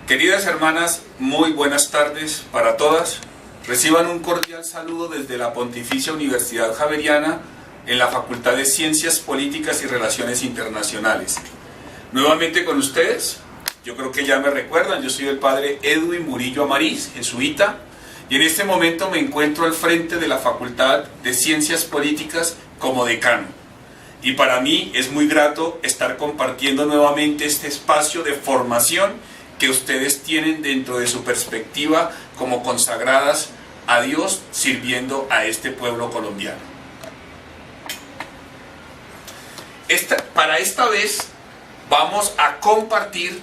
Queridas hermanas, muy buenas tardes para todas. Reciban un cordial saludo desde la Pontificia Universidad Javeriana en la Facultad de Ciencias Políticas y Relaciones Internacionales. Nuevamente con ustedes, yo creo que ya me recuerdan, yo soy el padre Edwin Murillo Amariz, jesuita, y en este momento me encuentro al frente de la Facultad de Ciencias Políticas como decano. Y para mí es muy grato estar compartiendo nuevamente este espacio de formación que ustedes tienen dentro de su perspectiva como consagradas a Dios, sirviendo a este pueblo colombiano. Para esta vez vamos a compartir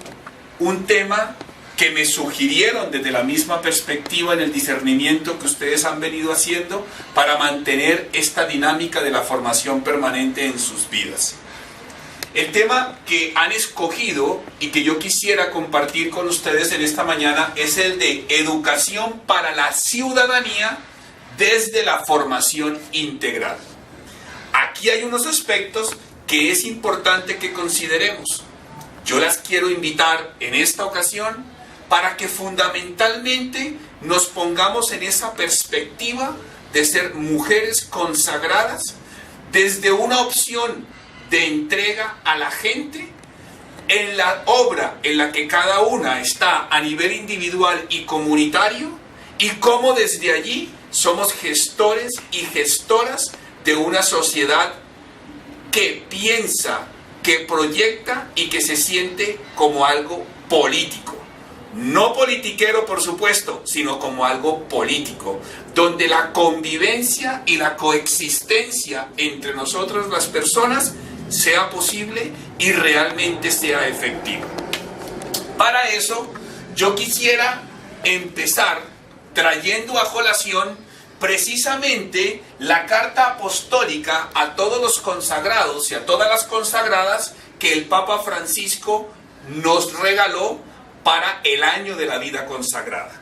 un tema que me sugirieron desde la misma perspectiva en el discernimiento que ustedes han venido haciendo para mantener esta dinámica de la formación permanente en sus vidas. El tema que han escogido y que yo quisiera compartir con ustedes en esta mañana es el de educación para la ciudadanía desde la formación integral. Aquí hay unos aspectos que es importante que consideremos. Yo las quiero invitar en esta ocasión para que fundamentalmente nos pongamos en esa perspectiva de ser mujeres consagradas desde una opción de entrega a la gente en la obra en la que cada una está a nivel individual y comunitario, y cómo desde allí somos gestores y gestoras de una sociedad que piensa, que proyecta y que se siente como algo político. No politiquero, por supuesto, sino como algo político, donde la convivencia y la coexistencia entre nosotros las personas sea posible y realmente sea efectivo. Para eso, yo quisiera empezar trayendo a colación precisamente la carta apostólica a todos los consagrados y a todas las consagradas que el Papa Francisco nos regaló para el año de la vida consagrada.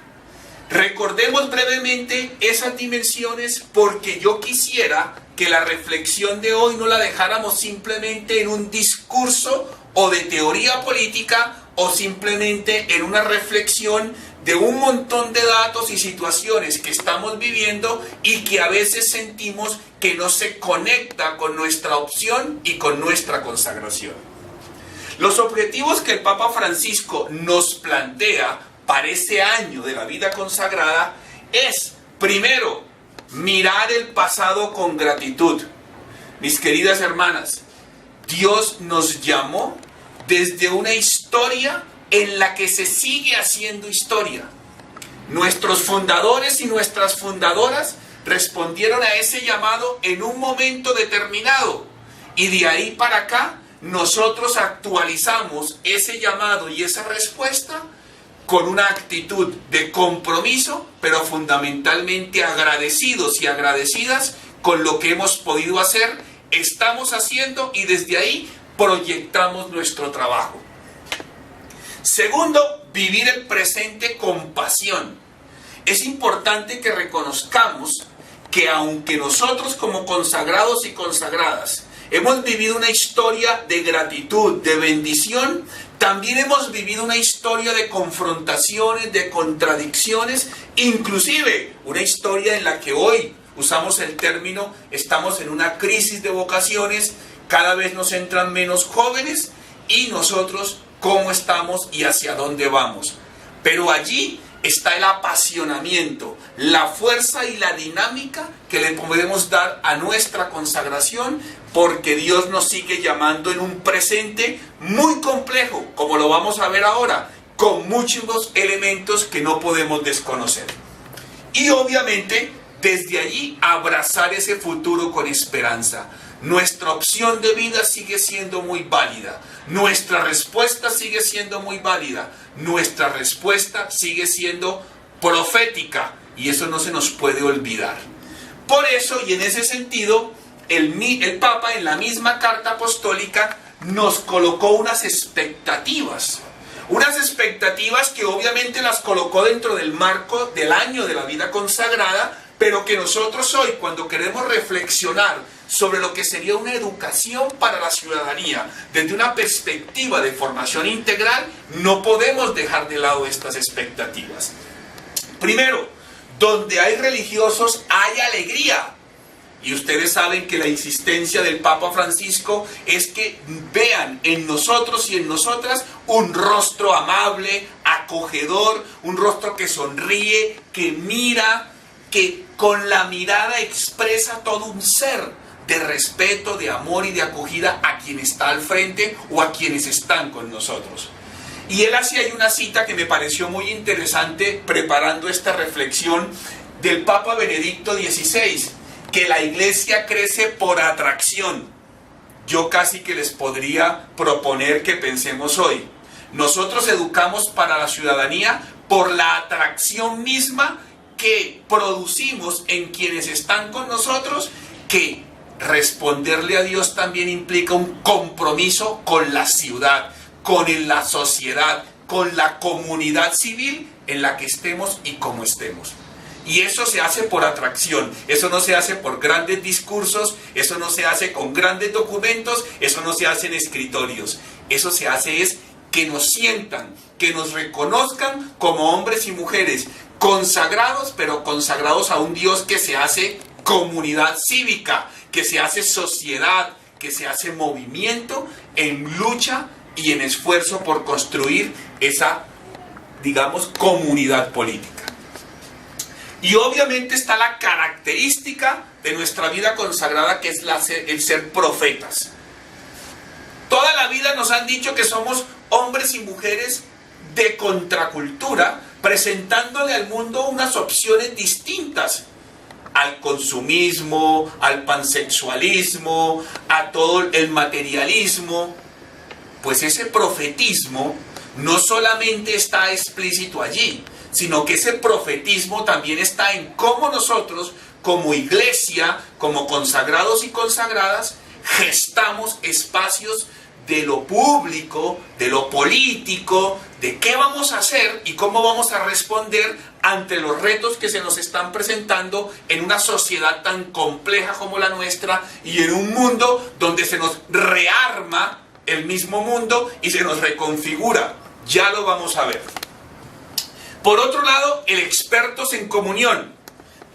Recordemos brevemente esas dimensiones porque yo quisiera que la reflexión de hoy no la dejáramos simplemente en un discurso o de teoría política o simplemente en una reflexión de un montón de datos y situaciones que estamos viviendo y que a veces sentimos que no se conecta con nuestra opción y con nuestra consagración. Los objetivos que el Papa Francisco nos plantea para ese año de la vida consagrada es, primero, mirar el pasado con gratitud. Mis queridas hermanas, Dios nos llamó desde una historia en la que se sigue haciendo historia. Nuestros fundadores y nuestras fundadoras respondieron a ese llamado en un momento determinado, y de ahí para acá nosotros actualizamos ese llamado y esa respuesta con una actitud de compromiso, pero fundamentalmente agradecidos y agradecidas con lo que hemos podido hacer, estamos haciendo y desde ahí proyectamos nuestro trabajo. Segundo, vivir el presente con pasión. Es importante que reconozcamos que aunque nosotros como consagrados y consagradas hemos vivido una historia de gratitud, de bendición, también hemos vivido una historia de confrontaciones, de contradicciones, inclusive una historia en la que hoy usamos el término, estamos en una crisis de vocaciones, cada vez nos entran menos jóvenes y nosotros cómo estamos y hacia dónde vamos. Pero allí está el apasionamiento, la fuerza y la dinámica que le podemos dar a nuestra consagración, porque Dios nos sigue llamando en un presente muy complejo, como lo vamos a ver ahora, con muchos elementos que no podemos desconocer. Y obviamente, desde allí, abrazar ese futuro con esperanza. Nuestra opción de vida sigue siendo muy válida. Nuestra respuesta sigue siendo muy válida. Nuestra respuesta sigue siendo profética. Y eso no se nos puede olvidar. Por eso, y en ese sentido, el Papa en la misma carta apostólica nos colocó unas expectativas. Unas expectativas que obviamente las colocó dentro del marco del año de la vida consagrada, pero que nosotros hoy, cuando queremos reflexionar sobre lo que sería una educación para la ciudadanía desde una perspectiva de formación integral, no podemos dejar de lado estas expectativas. Primero, donde hay religiosos hay alegría. Y ustedes saben que la insistencia del Papa Francisco es que vean en nosotros y en nosotras un rostro amable, acogedor, un rostro que sonríe, que mira, que con la mirada expresa todo un ser de respeto, de amor y de acogida a quien está al frente o a quienes están con nosotros. Y él hacía ahí una cita que me pareció muy interesante preparando esta reflexión del Papa Benedicto XVI, que la iglesia crece por atracción. Yo casi que les podría proponer que pensemos hoy. Nosotros educamos para la ciudadanía por la atracción misma que producimos en quienes están con nosotros, que responderle a Dios también implica un compromiso con la ciudad, con la sociedad, con la comunidad civil en la que estemos y como estemos. Y eso se hace por atracción, eso no se hace por grandes discursos, eso no se hace con grandes documentos, eso no se hace en escritorios. Eso se hace es que nos sientan, que nos reconozcan como hombres y mujeres consagrados, pero consagrados a un Dios que se hace comunidad cívica, que se hace sociedad, que se hace movimiento en lucha y en esfuerzo por construir esa, digamos, comunidad política. Y obviamente está la característica de nuestra vida consagrada, que es el ser profetas. Toda la vida nos han dicho que somos hombres y mujeres de contracultura, presentándole al mundo unas opciones distintas al consumismo, al pansexualismo, a todo el materialismo. Pues ese profetismo no solamente está explícito allí, sino que ese profetismo también está en cómo nosotros, como iglesia, como consagrados y consagradas, gestamos espacios de lo público, de lo político, de qué vamos a hacer y cómo vamos a responder ante los retos que se nos están presentando en una sociedad tan compleja como la nuestra y en un mundo donde se nos rearma el mismo mundo y se nos reconfigura. Ya lo vamos a ver. Por otro lado, el expertos en comunión.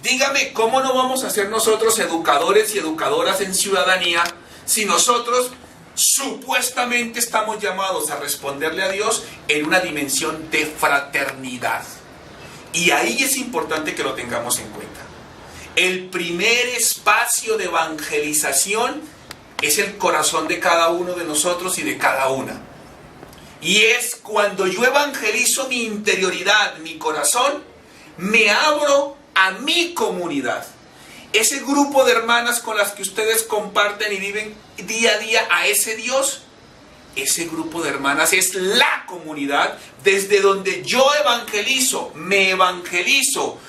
Dígame, ¿cómo no vamos a ser nosotros educadores y educadoras en ciudadanía si nosotros supuestamente estamos llamados a responderle a Dios en una dimensión de fraternidad? Y ahí es importante que lo tengamos en cuenta. El primer espacio de evangelización es el corazón de cada uno de nosotros y de cada una. Y es cuando yo evangelizo mi interioridad, mi corazón, me abro a mi comunidad. Ese grupo de hermanas con las que ustedes comparten y viven día a día a ese Dios, ese grupo de hermanas es la comunidad desde donde yo evangelizo, me evangelizo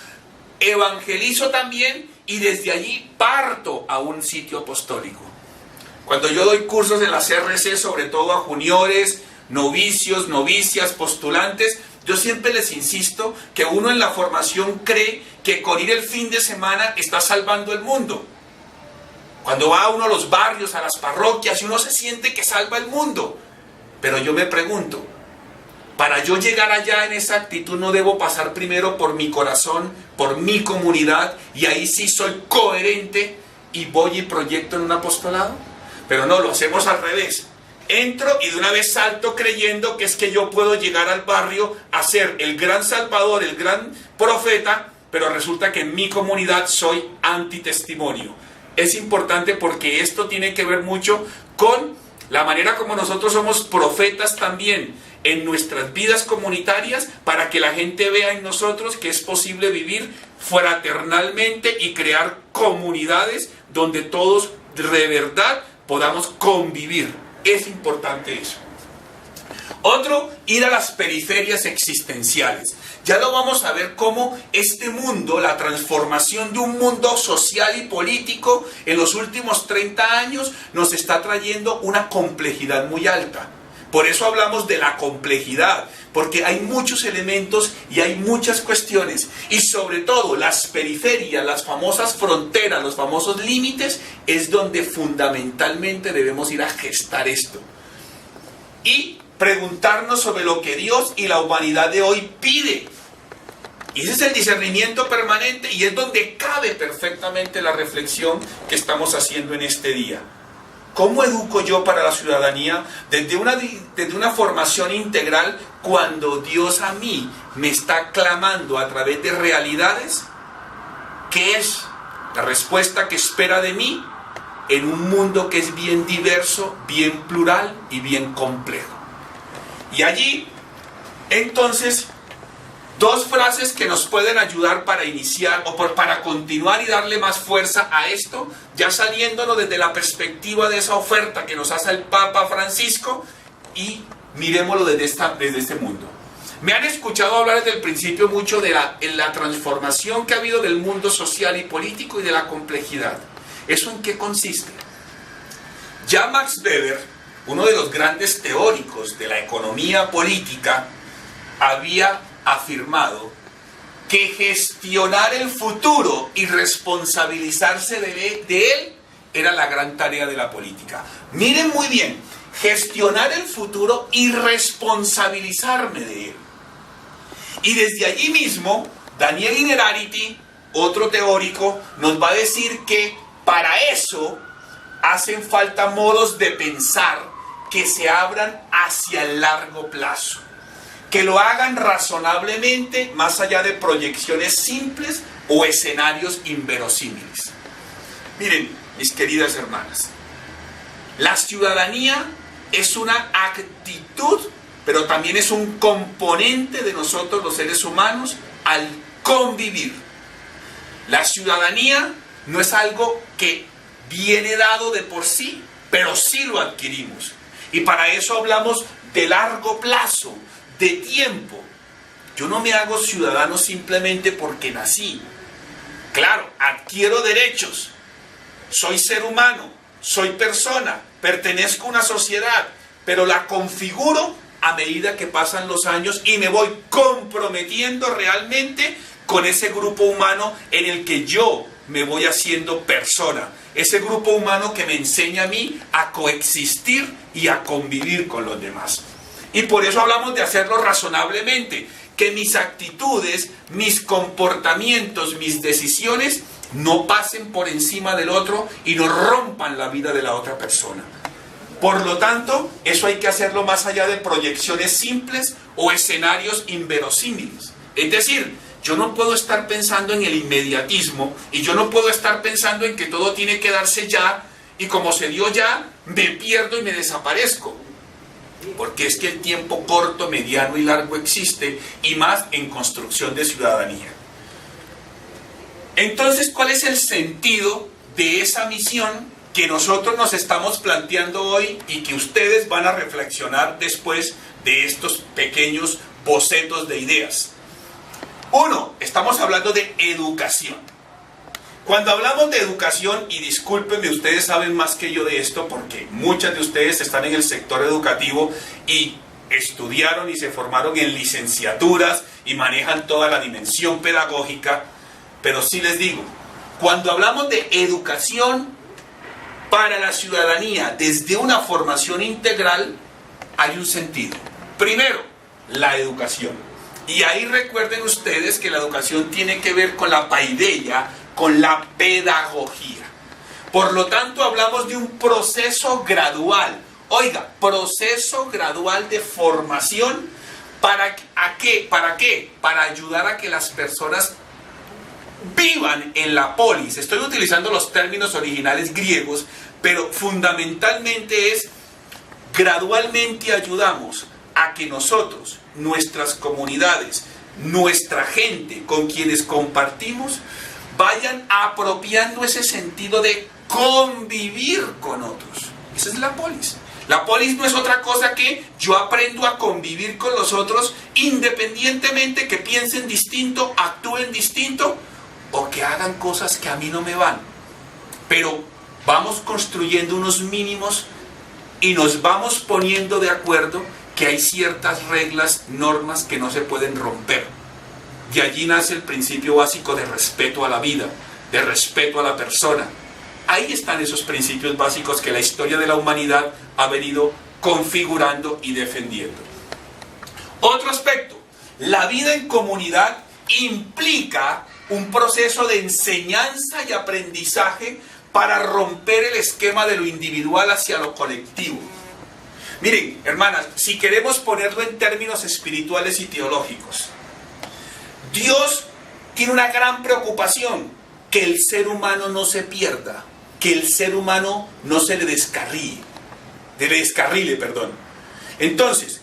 también y desde allí parto a un sitio apostólico. Cuando yo doy cursos en la CRC, sobre todo a juniores, novicios, novicias, postulantes, yo siempre les insisto que uno en la formación cree que con ir el fin de semana está salvando el mundo. Cuando va uno a los barrios, a las parroquias, y uno se siente que salva el mundo. Pero yo me pregunto, para yo llegar allá en esa actitud no debo pasar primero por mi corazón, por mi comunidad, y ahí sí soy coherente y voy y proyecto en un apostolado. Pero no, lo hacemos al revés. Entro y de una vez salto creyendo que es que yo puedo llegar al barrio a ser el gran salvador, el gran profeta, pero resulta que en mi comunidad soy antitestimonio. Es importante porque esto tiene que ver mucho con la manera como nosotros somos profetas también en nuestras vidas comunitarias, para que la gente vea en nosotros que es posible vivir fraternalmente y crear comunidades donde todos de verdad podamos convivir. Es importante eso. Otro, ir a las periferias existenciales. Ya lo vamos a ver cómo este mundo, la transformación de un mundo social y político en los últimos 30 años nos está trayendo una complejidad muy alta. Por eso hablamos de la complejidad, porque hay muchos elementos y hay muchas cuestiones. Y sobre todo las periferias, las famosas fronteras, los famosos límites, es donde fundamentalmente debemos ir a gestar esto. Y preguntarnos sobre lo que Dios y la humanidad de hoy pide. Y ese es el discernimiento permanente y es donde cabe perfectamente la reflexión que estamos haciendo en este día. ¿Cómo educo yo para la ciudadanía? Desde una formación integral, cuando Dios a mí me está clamando a través de realidades, ¿qué es la respuesta que espera de mí en un mundo que es bien diverso, bien plural y bien complejo? Y allí, entonces, dos frases que nos pueden ayudar para iniciar o para continuar y darle más fuerza a esto, ya saliéndonos desde la perspectiva de esa oferta que nos hace el Papa Francisco y miremoslo desde este mundo. Me han escuchado hablar desde el principio mucho de la transformación que ha habido del mundo social y político y de la complejidad. ¿Eso en qué consiste? Ya Max Weber, uno de los grandes teóricos de la economía política, había afirmado que gestionar el futuro y responsabilizarse de él era la gran tarea de la política. Miren muy bien, gestionar el futuro y responsabilizarme de él. Y desde allí mismo, Daniel Innerarity, otro teórico, nos va a decir que para eso hacen falta modos de pensar que se abran hacia el largo plazo, que lo hagan razonablemente más allá de proyecciones simples o escenarios inverosímiles. Miren, mis queridas hermanas, la ciudadanía es una actitud, pero también es un componente de nosotros los seres humanos al convivir. La ciudadanía no es algo que viene dado de por sí, pero sí lo adquirimos. Y para eso hablamos de largo plazo, de tiempo. Yo no me hago ciudadano simplemente porque nací. Claro, adquiero derechos. Soy ser humano, soy persona, pertenezco a una sociedad, pero la configuro a medida que pasan los años y me voy comprometiendo realmente con ese grupo humano en el que yo me voy haciendo persona. Ese grupo humano que me enseña a mí a coexistir y a convivir con los demás. Y por eso hablamos de hacerlo razonablemente, que mis actitudes, mis comportamientos, mis decisiones no pasen por encima del otro y no rompan la vida de la otra persona. Por lo tanto, eso hay que hacerlo más allá de proyecciones simples o escenarios inverosímiles. Es decir, yo no puedo estar pensando en el inmediatismo y yo no puedo estar pensando en que todo tiene que darse ya y como se dio ya, me pierdo y me desaparezco. Porque es que el tiempo corto, mediano y largo existe y más en construcción de ciudadanía. Entonces, ¿cuál es el sentido de esa misión que nosotros nos estamos planteando hoy y que ustedes van a reflexionar después de estos pequeños bocetos de ideas? Uno, estamos hablando de educación. Cuando hablamos de educación, y discúlpenme, ustedes saben más que yo de esto porque muchas de ustedes están en el sector educativo y estudiaron y se formaron en licenciaturas y manejan toda la dimensión pedagógica, pero sí les digo, cuando hablamos de educación para la ciudadanía desde una formación integral, hay un sentido. Primero, la educación. Y ahí recuerden ustedes que la educación tiene que ver con la paideia, con la pedagogía. Por lo tanto, hablamos de un proceso gradual. Oiga, proceso gradual de formación. ¿Para qué? ¿Para qué? Para ayudar a que las personas vivan en la polis. Estoy utilizando los términos originales griegos, pero fundamentalmente es gradualmente ayudamos a que nosotros, nuestras comunidades, nuestra gente con quienes compartimos, vayan apropiando ese sentido de convivir con otros. Esa es la polis. La polis no es otra cosa que yo aprendo a convivir con los otros independientemente que piensen distinto, actúen distinto o que hagan cosas que a mí no me van. Pero vamos construyendo unos mínimos y nos vamos poniendo de acuerdo que hay ciertas reglas, normas que no se pueden romper. De allí nace el principio básico de respeto a la vida, de respeto a la persona. Ahí están esos principios básicos que la historia de la humanidad ha venido configurando y defendiendo. Otro aspecto, la vida en comunidad implica un proceso de enseñanza y aprendizaje para romper el esquema de lo individual hacia lo colectivo. Miren, hermanas, si queremos ponerlo en términos espirituales y teológicos, Dios tiene una gran preocupación, que el ser humano no se pierda, que el ser humano no se le descarrile. Entonces,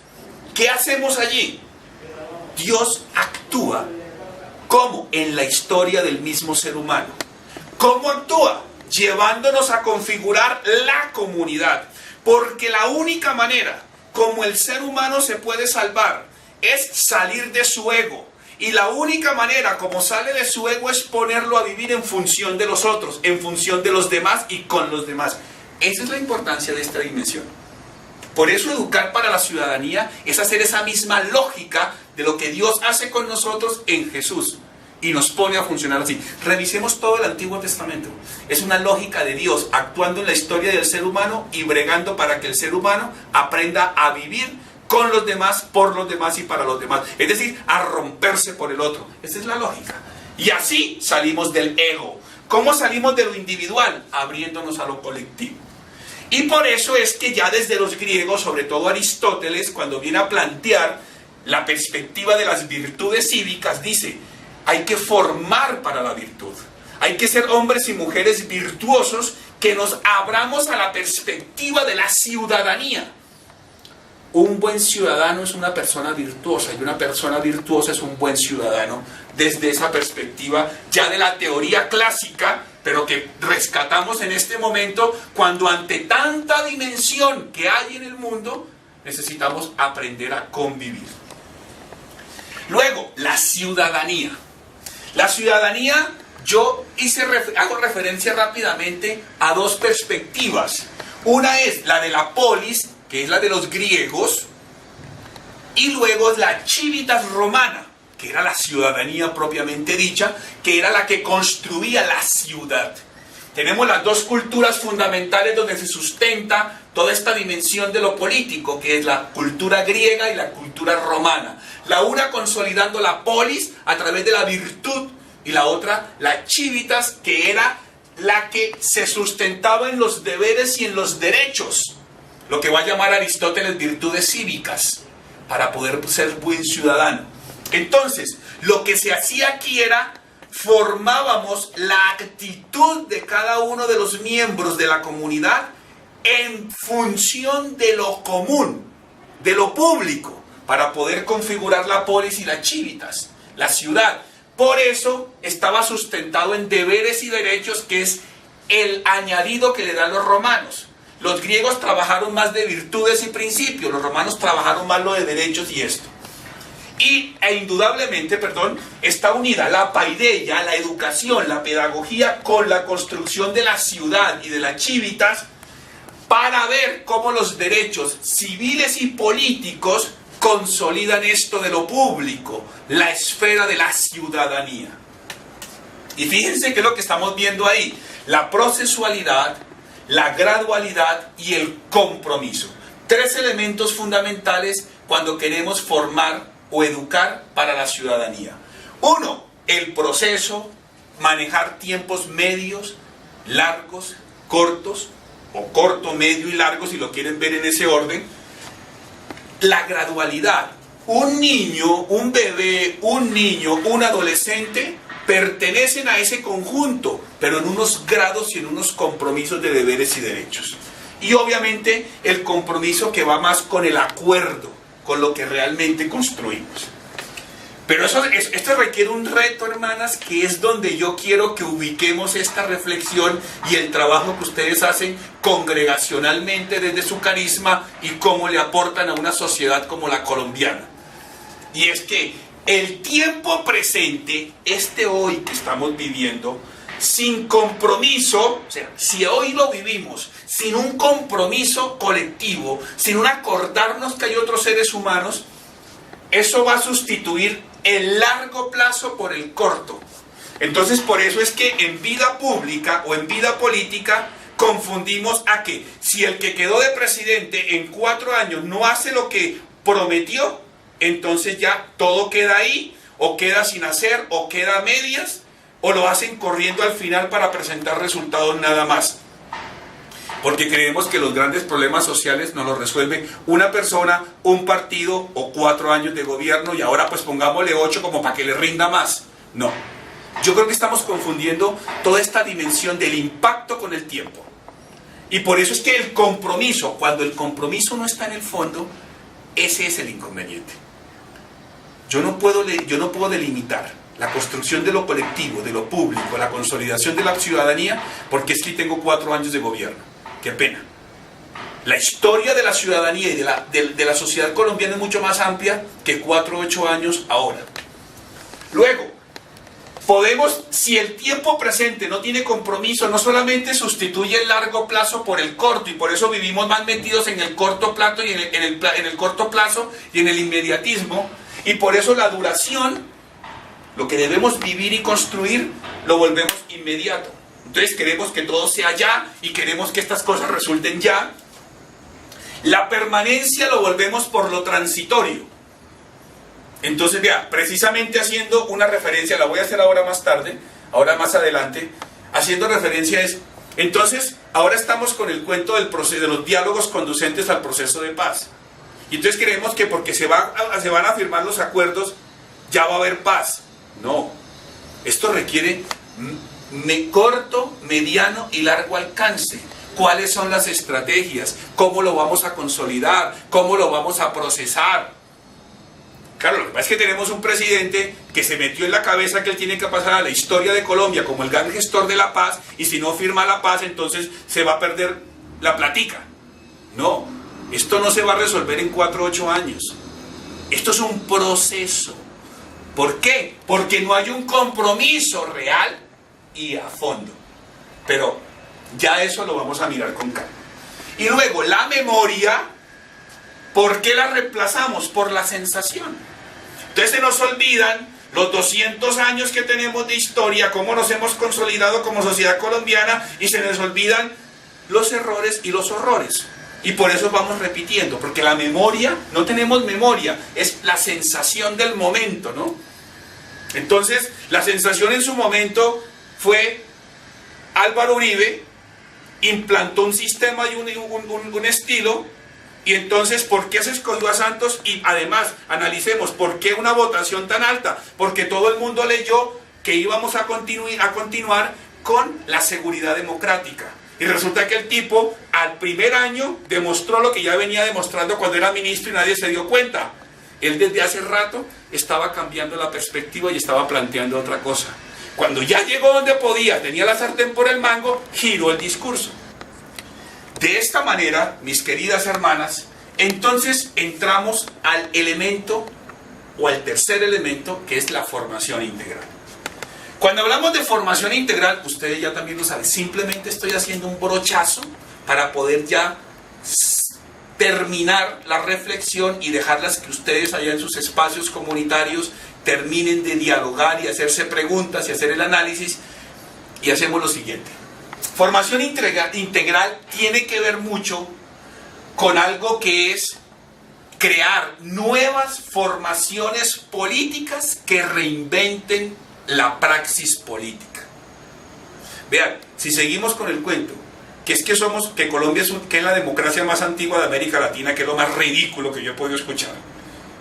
¿qué hacemos allí? Dios actúa como en la historia del mismo ser humano. ¿Cómo actúa? Llevándonos a configurar la comunidad. Porque la única manera como el ser humano se puede salvar es salir de su ego. Y la única manera como sale de su ego es ponerlo a vivir en función de los otros, en función de los demás y con los demás. Esa es la importancia de esta dimensión. Por eso educar para la ciudadanía es hacer esa misma lógica de lo que Dios hace con nosotros en Jesús. Y nos pone a funcionar así. Revisemos todo el Antiguo Testamento. Es una lógica de Dios actuando en la historia del ser humano y bregando para que el ser humano aprenda a vivir con los demás, por los demás y para los demás. Es decir, a romperse por el otro. Esa es la lógica. Y así salimos del ego. ¿Cómo salimos de lo individual? Abriéndonos a lo colectivo. Y por eso es que ya desde los griegos, sobre todo Aristóteles, cuando viene a plantear la perspectiva de las virtudes cívicas, dice: hay que formar para la virtud. Hay que ser hombres y mujeres virtuosos que nos abramos a la perspectiva de la ciudadanía. Un buen ciudadano es una persona virtuosa y una persona virtuosa es un buen ciudadano desde esa perspectiva ya de la teoría clásica, pero que rescatamos en este momento cuando ante tanta dimensión que hay en el mundo necesitamos aprender a convivir. Luego, la ciudadanía. La ciudadanía, yo hago referencia rápidamente a dos perspectivas. Una es la de la polis, que es la de los griegos, y luego es la civitas romana, que era la ciudadanía propiamente dicha, que era la que construía la ciudad. Tenemos las dos culturas fundamentales donde se sustenta toda esta dimensión de lo político, que es la cultura griega y la cultura romana. La una consolidando la polis a través de la virtud, y la otra, la civitas, que era la que se sustentaba en los deberes y en los derechos. Lo que va a llamar Aristóteles virtudes cívicas, para poder ser buen ciudadano. Entonces, lo que se hacía aquí era, formábamos la actitud de cada uno de los miembros de la comunidad en función de lo común, de lo público, para poder configurar la polis y la civitas, la ciudad. Por eso estaba sustentado en deberes y derechos, que es el añadido que le dan los romanos. Los griegos trabajaron más de virtudes y principios, los romanos trabajaron más lo de derechos y esto. Indudablemente, está unida la paideia, la educación, la pedagogía con la construcción de la ciudad y de las civitas, para ver cómo los derechos civiles y políticos consolidan esto de lo público, la esfera de la ciudadanía. Y fíjense que es lo que estamos viendo ahí: la procesualidad, la gradualidad y el compromiso. Tres elementos fundamentales cuando queremos formar o educar para la ciudadanía. Uno, el proceso, manejar tiempos medios, largos, cortos, o corto, medio y largo, si lo quieren ver en ese orden. La gradualidad. Un niño, un bebé, un adolescente pertenecen a ese conjunto, pero en unos grados y en unos compromisos de deberes y derechos. Y obviamente el compromiso que va más con el acuerdo, con lo que realmente construimos. Pero esto requiere un reto, hermanas, que es donde yo quiero que ubiquemos esta reflexión y el trabajo que ustedes hacen congregacionalmente desde su carisma y cómo le aportan a una sociedad como la colombiana. Y es que el tiempo presente, este hoy que estamos viviendo, sin compromiso, o sea, si hoy lo vivimos sin un compromiso colectivo, sin un acordarnos que hay otros seres humanos, eso va a sustituir el largo plazo por el corto. Entonces, por eso es que en vida pública o en vida política confundimos a que si el que quedó de presidente en 4 años no hace lo que prometió, entonces ya todo queda ahí, o queda sin hacer, o queda a medias, o lo hacen corriendo al final para presentar resultados nada más. Porque creemos que los grandes problemas sociales nos los resuelve una persona, un partido o 4 años de gobierno, y ahora pues pongámosle 8 como para que le rinda más. No. Yo creo que estamos confundiendo toda esta dimensión del impacto con el tiempo. Y por eso es que el compromiso, cuando el compromiso no está en el fondo, ese es el inconveniente. Yo no puedo delimitar la construcción de lo colectivo, de lo público, la consolidación de la ciudadanía, porque es que tengo 4 años de gobierno. Qué pena. La historia de la ciudadanía y de la sociedad colombiana es mucho más amplia que 4 o 8 años ahora. Luego, podemos, si el tiempo presente no tiene compromiso, no solamente sustituye el largo plazo por el corto, y por eso vivimos más metidos en el corto plazo y en el corto plazo y en el inmediatismo, y por eso la duración, lo que debemos vivir y construir, lo volvemos inmediato. Entonces queremos que todo sea ya y queremos que estas cosas resulten ya. La permanencia lo volvemos por lo transitorio. Entonces, vea, precisamente haciendo una referencia, la voy a hacer ahora más tarde, ahora más adelante, haciendo referencia es, entonces, ahora estamos con el cuento del proceso, de los diálogos conducentes al proceso de paz. Y entonces creemos que porque se van a firmar los acuerdos, ya va a haber paz. No, esto requiere corto, mediano y largo alcance. ¿Cuáles son las estrategias? ¿Cómo lo vamos a consolidar? ¿Cómo lo vamos a procesar? Claro, lo que pasa es que tenemos un presidente que se metió en la cabeza que él tiene que pasar a la historia de Colombia como el gran gestor de la paz, y si no firma la paz, entonces se va a perder la platica. No, esto no se va a resolver en 4 o 8 años. Esto es un proceso. ¿Por qué? Porque no hay un compromiso real y a fondo. Pero ya eso lo vamos a mirar con calma. Y luego, la memoria, ¿por qué la reemplazamos? Por la sensación. Entonces se nos olvidan los 200 años que tenemos de historia, cómo nos hemos consolidado como sociedad colombiana, y se nos olvidan los errores y los horrores. Y por eso vamos repitiendo, porque la memoria, no tenemos memoria, es la sensación del momento, ¿no? Entonces, la sensación en su momento fue Álvaro Uribe, implantó un sistema y un estilo. Y entonces, ¿por qué se escogió a Santos? Y además, analicemos, ¿por qué una votación tan alta? Porque todo el mundo leyó que íbamos a continuar con la seguridad democrática. Y resulta que el tipo, al primer año, demostró lo que ya venía demostrando cuando era ministro y nadie se dio cuenta. Él desde hace rato estaba cambiando la perspectiva y estaba planteando otra cosa. Cuando ya llegó donde podía, tenía la sartén por el mango, giró el discurso. De esta manera, mis queridas hermanas, entonces entramos al elemento, o al tercer elemento, que es la formación integral. Cuando hablamos de formación integral, ustedes ya también lo saben, simplemente estoy haciendo un brochazo para poder ya terminar la reflexión y dejarlas que ustedes allá en sus espacios comunitarios terminen de dialogar y hacerse preguntas y hacer el análisis, y hacemos lo siguiente. Formación integral tiene que ver mucho con algo que es crear nuevas formaciones políticas que reinventen la praxis política. Vean, si seguimos con el cuento, que Colombia es la democracia más antigua de América Latina, que es lo más ridículo que yo he podido escuchar.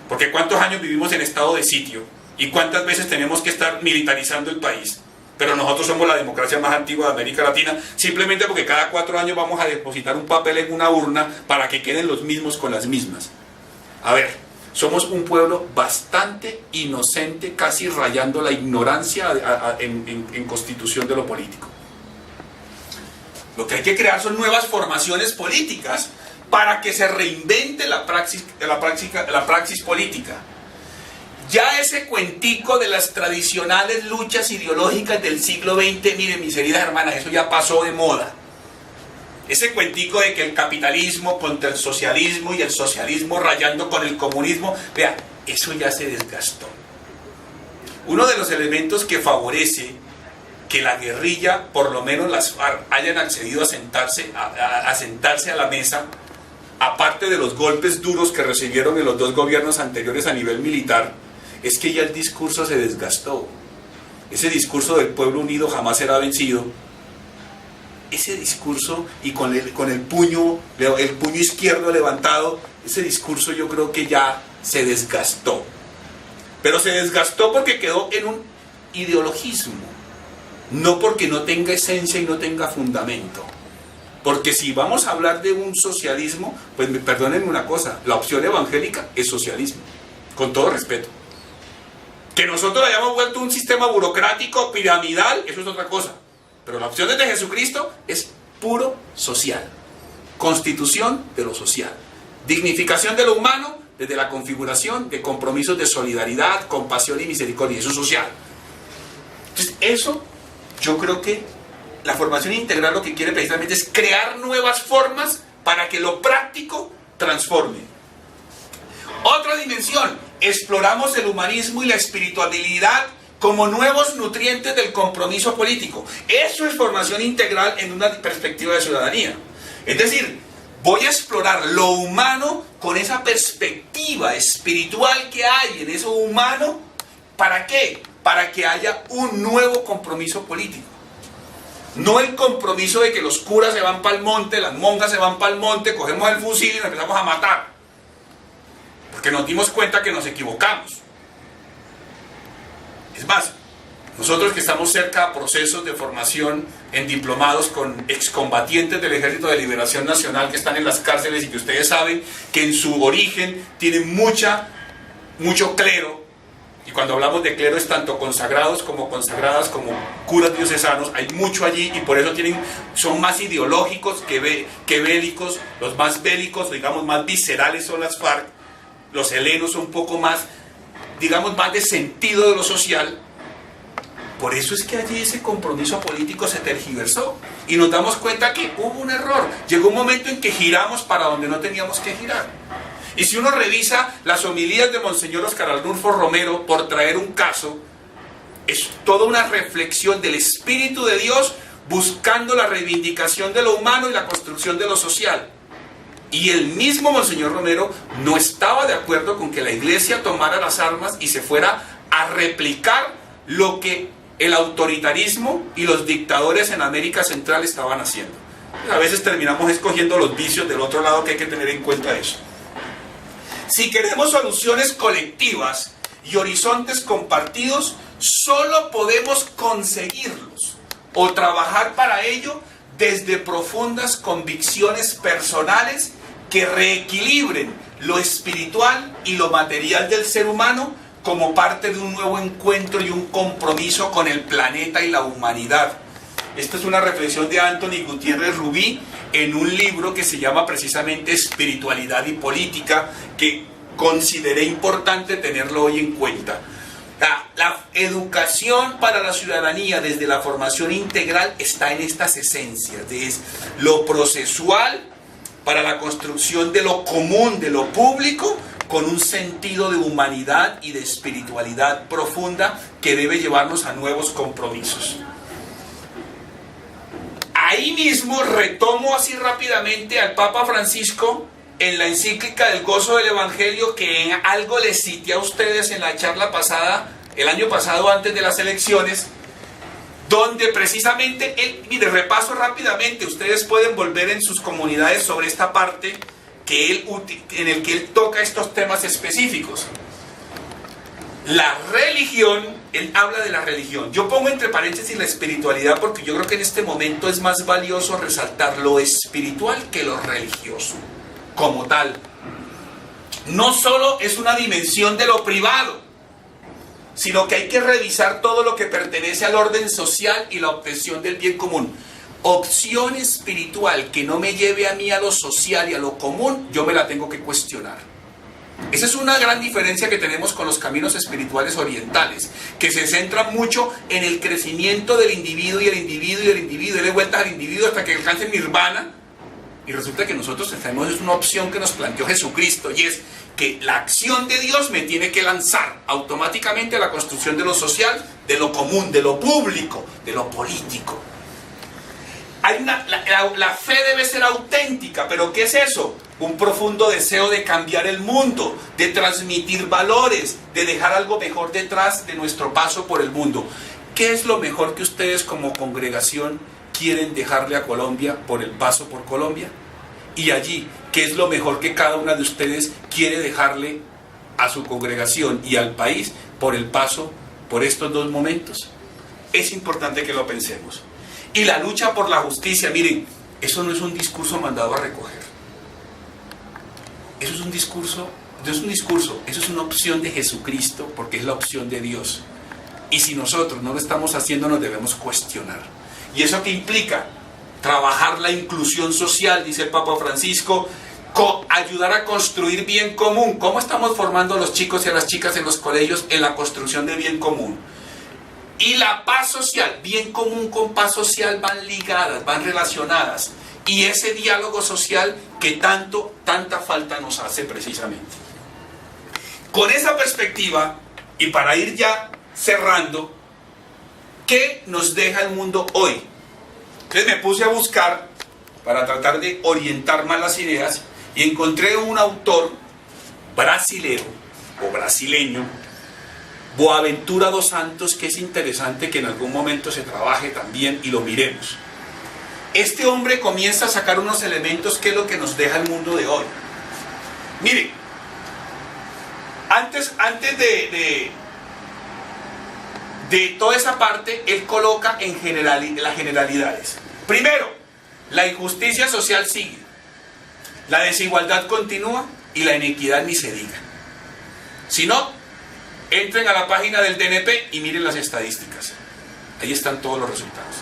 Porque ¿cuántos años vivimos en estado de sitio? ¿Y cuántas veces tenemos que estar militarizando el país? Pero nosotros somos la democracia más antigua de América Latina, simplemente porque cada 4 años vamos a depositar un papel en una urna para que queden los mismos con las mismas. A ver, somos un pueblo bastante inocente, casi rayando la ignorancia en constitución de lo político. Lo que hay que crear son nuevas formaciones políticas para que se reinvente la praxis política. Ya ese cuentico de las tradicionales luchas ideológicas del siglo XX, miren mis queridas hermanas, eso ya pasó de moda. Ese cuentico de que el capitalismo contra el socialismo y el socialismo rayando con el comunismo, vea, eso ya se desgastó. Uno de los elementos que favorece que la guerrilla, por lo menos las FARC, hayan accedido a sentarse a la mesa, aparte de los golpes duros que recibieron en los dos gobiernos anteriores a nivel militar, es que ya el discurso se desgastó. Ese discurso del pueblo unido jamás será vencido. Ese discurso, y con el puño izquierdo levantado, ese discurso yo creo que ya se desgastó. Pero se desgastó porque quedó en un ideologismo, no porque no tenga esencia y no tenga fundamento. Porque si vamos a hablar de un socialismo, pues perdónenme una cosa, la opción evangélica es socialismo, con todo respeto. Que nosotros le hayamos vuelto un sistema burocrático, piramidal, eso es otra cosa. Pero la opción de Jesucristo es puro social. Constitución de lo social. Dignificación de lo humano desde la configuración de compromisos de solidaridad, compasión y misericordia. Eso es social. Entonces, eso yo creo que la formación integral lo que quiere precisamente es crear nuevas formas para que lo práctico transforme. Otra dimensión, exploramos el humanismo y la espiritualidad como nuevos nutrientes del compromiso político. Eso es formación integral en una perspectiva de ciudadanía. Es decir, voy a explorar lo humano con esa perspectiva espiritual que hay en eso humano. ¿Para qué? Para que haya un nuevo compromiso político. No el compromiso de que los curas se van para el monte, las monjas se van para el monte, cogemos el fusil y nos empezamos a matar. Porque nos dimos cuenta que nos equivocamos. Es más, nosotros que estamos cerca a procesos de formación en diplomados con excombatientes del Ejército de Liberación Nacional que están en las cárceles y que ustedes saben que en su origen tienen mucho clero, y cuando hablamos de clero es tanto consagrados como consagradas como curas diocesanos, hay mucho allí y por eso son más ideológicos que bélicos. Los más bélicos, digamos más viscerales son las FARC, los helenos son un poco más, digamos, más de sentido de lo social. Por eso es que allí ese compromiso político se tergiversó y nos damos cuenta que hubo un error. Llegó un momento en que giramos para donde no teníamos que girar. Y si uno revisa las homilías de Monseñor Óscar Arnulfo Romero, por traer un caso, es toda una reflexión del Espíritu de Dios buscando la reivindicación de lo humano y la construcción de lo social. Y el mismo Monseñor Romero no estaba de acuerdo con que la Iglesia tomara las armas y se fuera a replicar lo que el autoritarismo y los dictadores en América Central estaban haciendo. A veces terminamos escogiendo los vicios del otro lado, que hay que tener en cuenta eso. Si queremos soluciones colectivas y horizontes compartidos, solo podemos conseguirlos o trabajar para ello desde profundas convicciones personales que reequilibren lo espiritual y lo material del ser humano como parte de un nuevo encuentro y un compromiso con el planeta y la humanidad. Esta es una reflexión de Anthony Gutiérrez Rubí en un libro que se llama precisamente Espiritualidad y Política, que consideré importante tenerlo hoy en cuenta. La educación para la ciudadanía desde la formación integral está en estas esencias, es lo procesual para la construcción de lo común, de lo público, con un sentido de humanidad y de espiritualidad profunda que debe llevarnos a nuevos compromisos. Ahí mismo retomo así rápidamente al Papa Francisco en la encíclica del gozo del Evangelio, que en algo les cité a ustedes en la charla pasada, el año pasado antes de las elecciones, donde precisamente mire, repaso rápidamente, ustedes pueden volver en sus comunidades sobre esta parte en el que él toca estos temas específicos. La religión, él habla de la religión. Yo pongo entre paréntesis la espiritualidad porque yo creo que en este momento es más valioso resaltar lo espiritual que lo religioso como tal. No solo es una dimensión de lo privado, sino que hay que revisar todo lo que pertenece al orden social y la obtención del bien común. Opción espiritual que no me lleve a mí a lo social y a lo común, yo me la tengo que cuestionar. Esa es una gran diferencia que tenemos con los caminos espirituales orientales, que se centran mucho en el crecimiento del individuo y el individuo y el individuo, darle vueltas al individuo hasta que alcance el nirvana. Y resulta que nosotros tenemos una opción que nos planteó Jesucristo, y es que la acción de Dios me tiene que lanzar automáticamente a la construcción de lo social, de lo común, de lo público, de lo político. La fe debe ser auténtica, pero ¿qué es eso? Un profundo deseo de cambiar el mundo, de transmitir valores, de dejar algo mejor detrás de nuestro paso por el mundo. ¿Qué es lo mejor que ustedes como congregación quieren dejarle a Colombia por el paso por Colombia? Y allí, ¿qué es lo mejor que cada una de ustedes quiere dejarle a su congregación y al país por el paso por estos dos momentos? Es importante que lo pensemos. Y la lucha por la justicia, miren, eso no es un discurso mandado a recoger. Eso es un discurso, eso es una opción de Jesucristo, porque es la opción de Dios. Y si nosotros no lo estamos haciendo, nos debemos cuestionar. ¿Y eso qué implica? Trabajar la inclusión social, dice el Papa Francisco, ayudar a construir bien común. ¿Cómo estamos formando a los chicos y a las chicas en los colegios en la construcción de bien común? Y la paz social, bien común con paz social van ligadas, van relacionadas. Y ese diálogo social que tanta falta nos hace precisamente. Con esa perspectiva, y para ir ya cerrando, ¿qué nos deja el mundo hoy? Entonces me puse a buscar para tratar de orientar más las ideas y encontré un autor brasilero o brasileño, Boaventura dos Santos, que es interesante que en algún momento se trabaje también y lo miremos. Este hombre comienza a sacar unos elementos que es lo que nos deja el mundo de hoy. Mire, antes de toda esa parte, él coloca las generalidades. Primero, la injusticia social sigue, la desigualdad continúa y la inequidad ni se diga. Si no, entren a la página del DNP y miren las estadísticas. Ahí están todos los resultados.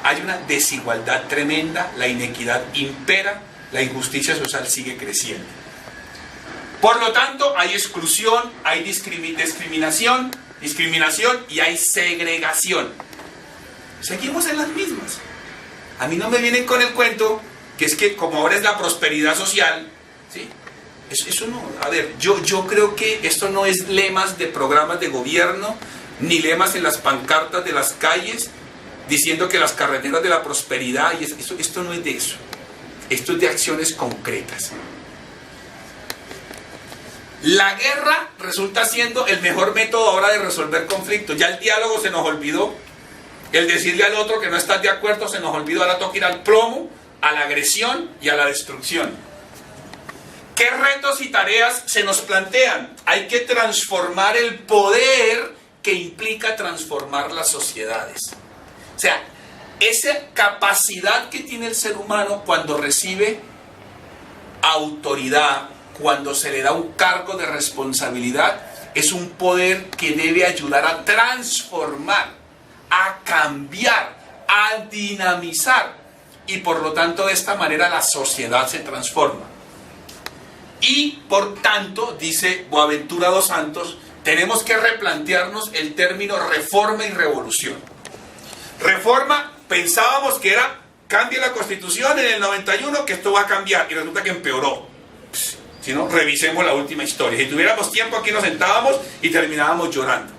Hay una desigualdad tremenda, la inequidad impera, la injusticia social sigue creciendo. Por lo tanto, hay exclusión, hay discriminación y hay segregación. Seguimos en las mismas. A mí no me vienen con el cuento que es que como ahora es la prosperidad social, ¿sí? Eso no, a ver, yo creo que esto no es lemas de programas de gobierno, ni lemas en las pancartas de las calles, diciendo que las carreteras de la prosperidad, y esto no es de eso. Esto es de acciones concretas. La guerra resulta siendo el mejor método ahora de resolver conflictos. Ya el diálogo se nos olvidó. El decirle al otro que no estás de acuerdo se nos olvidó. Ahora toca ir al plomo, a la agresión y a la destrucción. ¿Qué retos y tareas se nos plantean? Hay que transformar el poder que implica transformar las sociedades. O sea, esa capacidad que tiene el ser humano cuando recibe autoridad, cuando se le da un cargo de responsabilidad, es un poder que debe ayudar a transformar, a cambiar, a dinamizar. Y por lo tanto, de esta manera la sociedad se transforma. Y por tanto, dice Boaventura dos Santos, tenemos que replantearnos el término reforma y revolución. Reforma, pensábamos que era cambie la Constitución en el 91, que esto va a cambiar, y resulta que empeoró. Si no, revisemos la última historia. Si tuviéramos tiempo, aquí nos sentábamos y terminábamos llorando.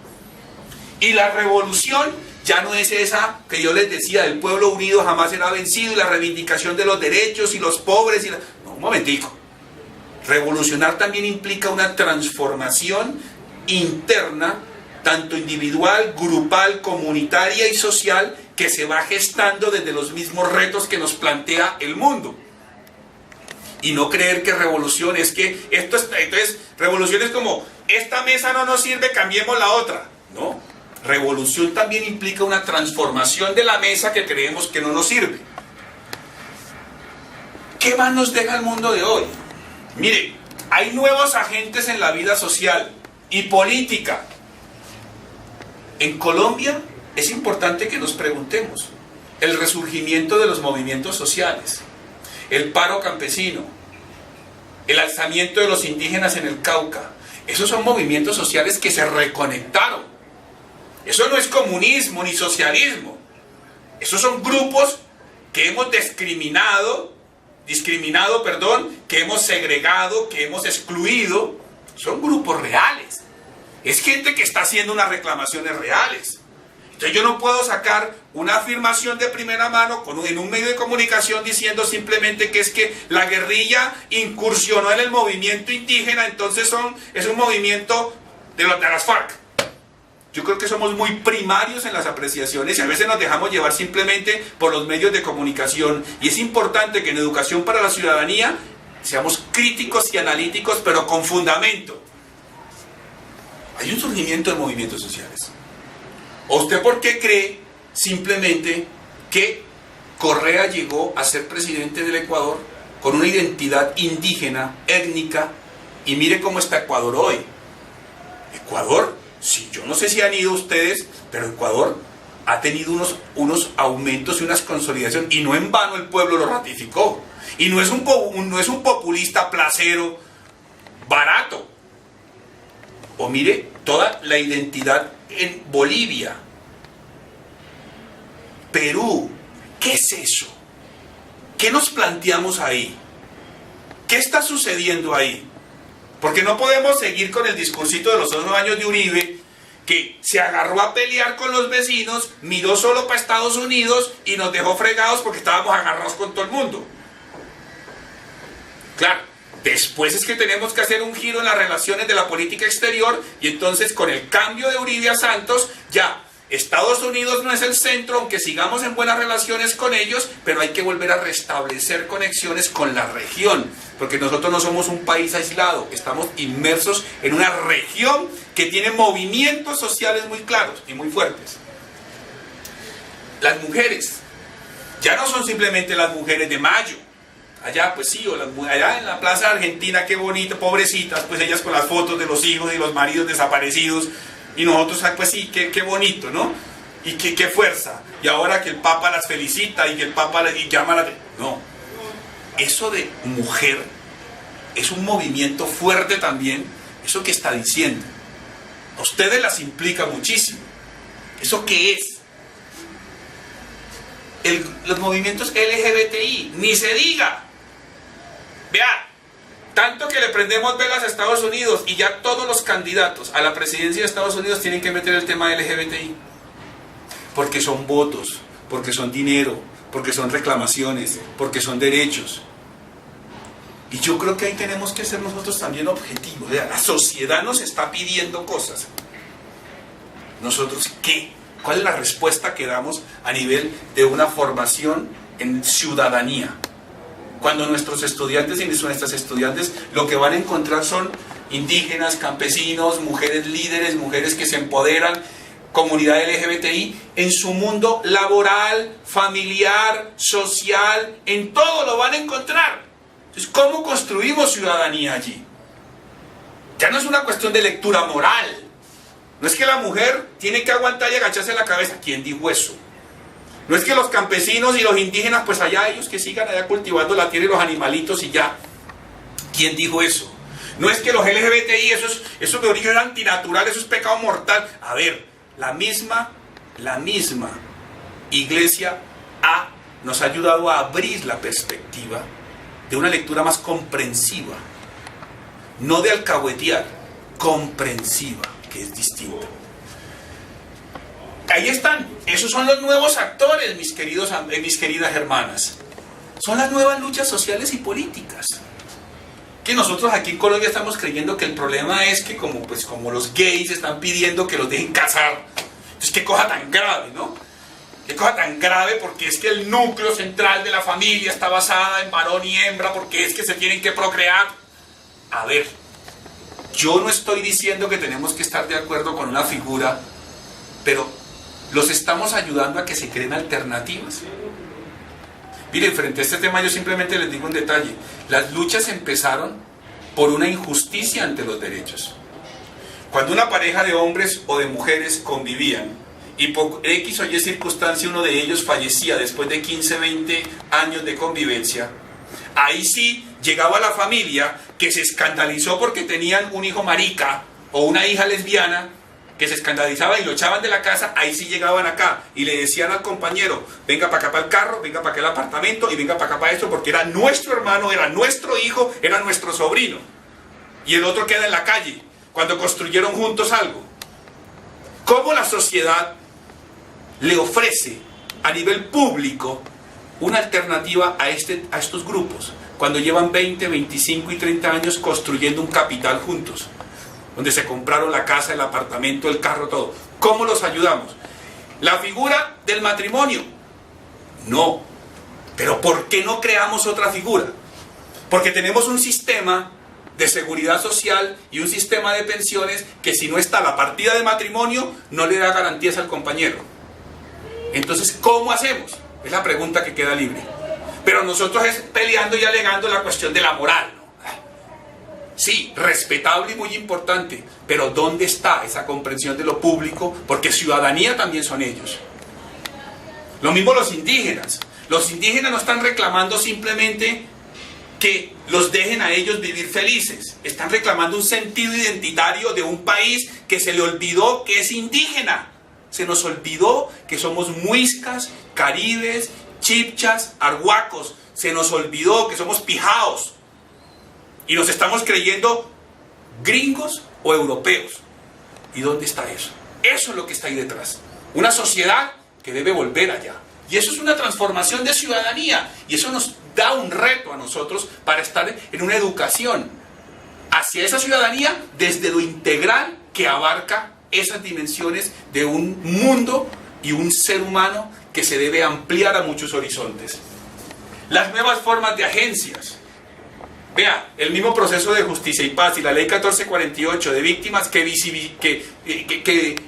Y la revolución ya no es esa que yo les decía, del pueblo unido jamás será vencido, y la reivindicación de los derechos y los pobres. No, un momentico. Revolucionar también implica una transformación interna, tanto individual, grupal, comunitaria y social, que se va gestando desde los mismos retos que nos plantea el mundo. Y no creer que revolución es que esto es, entonces revolución es como esta mesa no nos sirve, cambiemos la otra. No, revolución también implica una transformación de la mesa que creemos que no nos sirve. ¿Qué más nos deja el mundo de hoy? Mire, hay nuevos agentes en la vida social y política. En Colombia es importante que nos preguntemos el resurgimiento de los movimientos sociales, el paro campesino, el alzamiento de los indígenas en el Cauca. Esos son movimientos sociales que se reconectaron. Eso no es comunismo ni socialismo. Esos son grupos que hemos discriminado, que hemos segregado, que hemos excluido. Son grupos reales. Es gente que está haciendo unas reclamaciones reales. Entonces yo no puedo sacar una afirmación de primera mano en un medio de comunicación diciendo simplemente que es que la guerrilla incursionó en el movimiento indígena, entonces es un movimiento de las FARC. Yo creo que somos muy primarios en las apreciaciones y a veces nos dejamos llevar simplemente por los medios de comunicación. Y es importante que en Educación para la Ciudadanía seamos críticos y analíticos, pero con fundamento. Hay un surgimiento de movimientos sociales. ¿O usted por qué cree simplemente que Correa llegó a ser presidente del Ecuador con una identidad indígena, étnica, y mire cómo está Ecuador hoy? Ecuador, sí, yo no sé si han ido ustedes, pero Ecuador ha tenido unos aumentos y unas consolidaciones, y no en vano el pueblo lo ratificó. Y no es un populista placero barato. O mire toda la identidad en Bolivia, Perú. ¿Qué es eso? ¿Qué nos planteamos ahí? ¿Qué está sucediendo ahí? Porque no podemos seguir con el discursito de los 2 años de Uribe, que se agarró a pelear con los vecinos, miró solo para Estados Unidos y nos dejó fregados porque estábamos agarrados con todo el mundo. Claro, después es que tenemos que hacer un giro en las relaciones de la política exterior, y entonces con el cambio de Uribe a Santos, ya Estados Unidos no es el centro, aunque sigamos en buenas relaciones con ellos, pero hay que volver a restablecer conexiones con la región, porque nosotros no somos un país aislado, estamos inmersos en una región que tiene movimientos sociales muy claros y muy fuertes. Las mujeres ya no son simplemente las mujeres de Mayo. Allá, pues sí, allá en la Plaza Argentina, qué bonito, pobrecitas, pues ellas con las fotos de los hijos y los maridos desaparecidos, y nosotros, pues sí, qué bonito, ¿no? Y qué fuerza. Y ahora que el Papa las felicita y que el Papa llama a la... No, eso de mujer es un movimiento fuerte también, eso que está diciendo. A ustedes las implica muchísimo. ¿Eso qué es? Los movimientos LGBTI, ni se diga. Vea, tanto que le prendemos velas a Estados Unidos y ya todos los candidatos a la presidencia de Estados Unidos tienen que meter el tema LGBTI. Porque son votos, porque son dinero, porque son reclamaciones, porque son derechos. Y yo creo que ahí tenemos que ser nosotros también objetivos. Vea, la sociedad nos está pidiendo cosas. ¿Nosotros qué? ¿Cuál es la respuesta que damos a nivel de una formación en ciudadanía? Cuando nuestros estudiantes y nuestras estudiantes lo que van a encontrar son indígenas, campesinos, mujeres líderes, mujeres que se empoderan, comunidad LGBTI, en su mundo laboral, familiar, social, en todo lo van a encontrar. Entonces, ¿cómo construimos ciudadanía allí? Ya no es una cuestión de lectura moral. No es que la mujer tiene que aguantar y agacharse la cabeza. ¿Quién dijo eso? No es que los campesinos y los indígenas, pues allá ellos que sigan allá cultivando la tierra y los animalitos y ya. ¿Quién dijo eso? No es que los LGBTI, eso de origen antinatural, eso es pecado mortal. A ver, la misma Iglesia nos ha ayudado a abrir la perspectiva de una lectura más comprensiva. No de alcahuetear, comprensiva, que es distinto. Ahí están, esos son los nuevos actores, mis queridas hermanas. Son las nuevas luchas sociales y políticas. Que nosotros aquí en Colombia estamos creyendo que el problema es que como los gays están pidiendo que los dejen casar, entonces qué cosa tan grave, ¿no? Qué cosa tan grave, porque es que el núcleo central de la familia está basada en varón y hembra, porque es que se tienen que procrear. A ver, yo no estoy diciendo que tenemos que estar de acuerdo con una figura, pero los estamos ayudando a que se creen alternativas. Miren, frente a este tema yo simplemente les digo un detalle. Las luchas empezaron por una injusticia ante los derechos. Cuando una pareja de hombres o de mujeres convivían y por X o Y circunstancia uno de ellos fallecía después de 15, 20 años de convivencia, ahí sí llegaba la familia que se escandalizó porque tenían un hijo marica o una hija lesbiana, que se escandalizaba y lo echaban de la casa. Ahí sí llegaban acá y le decían al compañero: venga para acá para el carro, venga para acá el apartamento y venga para acá para esto, porque era nuestro hermano, era nuestro hijo, era nuestro sobrino. Y el otro queda en la calle, cuando construyeron juntos algo. ¿Cómo la sociedad le ofrece a nivel público una alternativa a estos grupos, cuando llevan 20, 25 y 30 años construyendo un capital juntos, donde se compraron la casa, el apartamento, el carro, todo? ¿Cómo los ayudamos? ¿La figura del matrimonio? No. ¿Pero por qué no creamos otra figura? Porque tenemos un sistema de seguridad social y un sistema de pensiones que, si no está la partida de matrimonio, no le da garantías al compañero. Entonces, ¿cómo hacemos? Es la pregunta que queda libre. Pero nosotros es peleando y alegando la cuestión de la moral, ¿no? Sí, respetable y muy importante, pero ¿dónde está esa comprensión de lo público? Porque ciudadanía también son ellos. Lo mismo los indígenas. Los indígenas no están reclamando simplemente que los dejen a ellos vivir felices. Están reclamando un sentido identitario de un país que se le olvidó que es indígena. Se nos olvidó que somos muiscas, caribes, chipchas, arhuacos. Se nos olvidó que somos pijaos. Y nos estamos creyendo gringos o europeos. ¿Y dónde está eso? Eso es lo que está ahí detrás. Una sociedad que debe volver allá. Y eso es una transformación de ciudadanía. Y eso nos da un reto a nosotros para estar en una educación hacia esa ciudadanía desde lo integral que abarca esas dimensiones de un mundo y un ser humano que se debe ampliar a muchos horizontes. Las nuevas formas de agencias. Vea, el mismo proceso de justicia y paz y la ley 1448 de víctimas que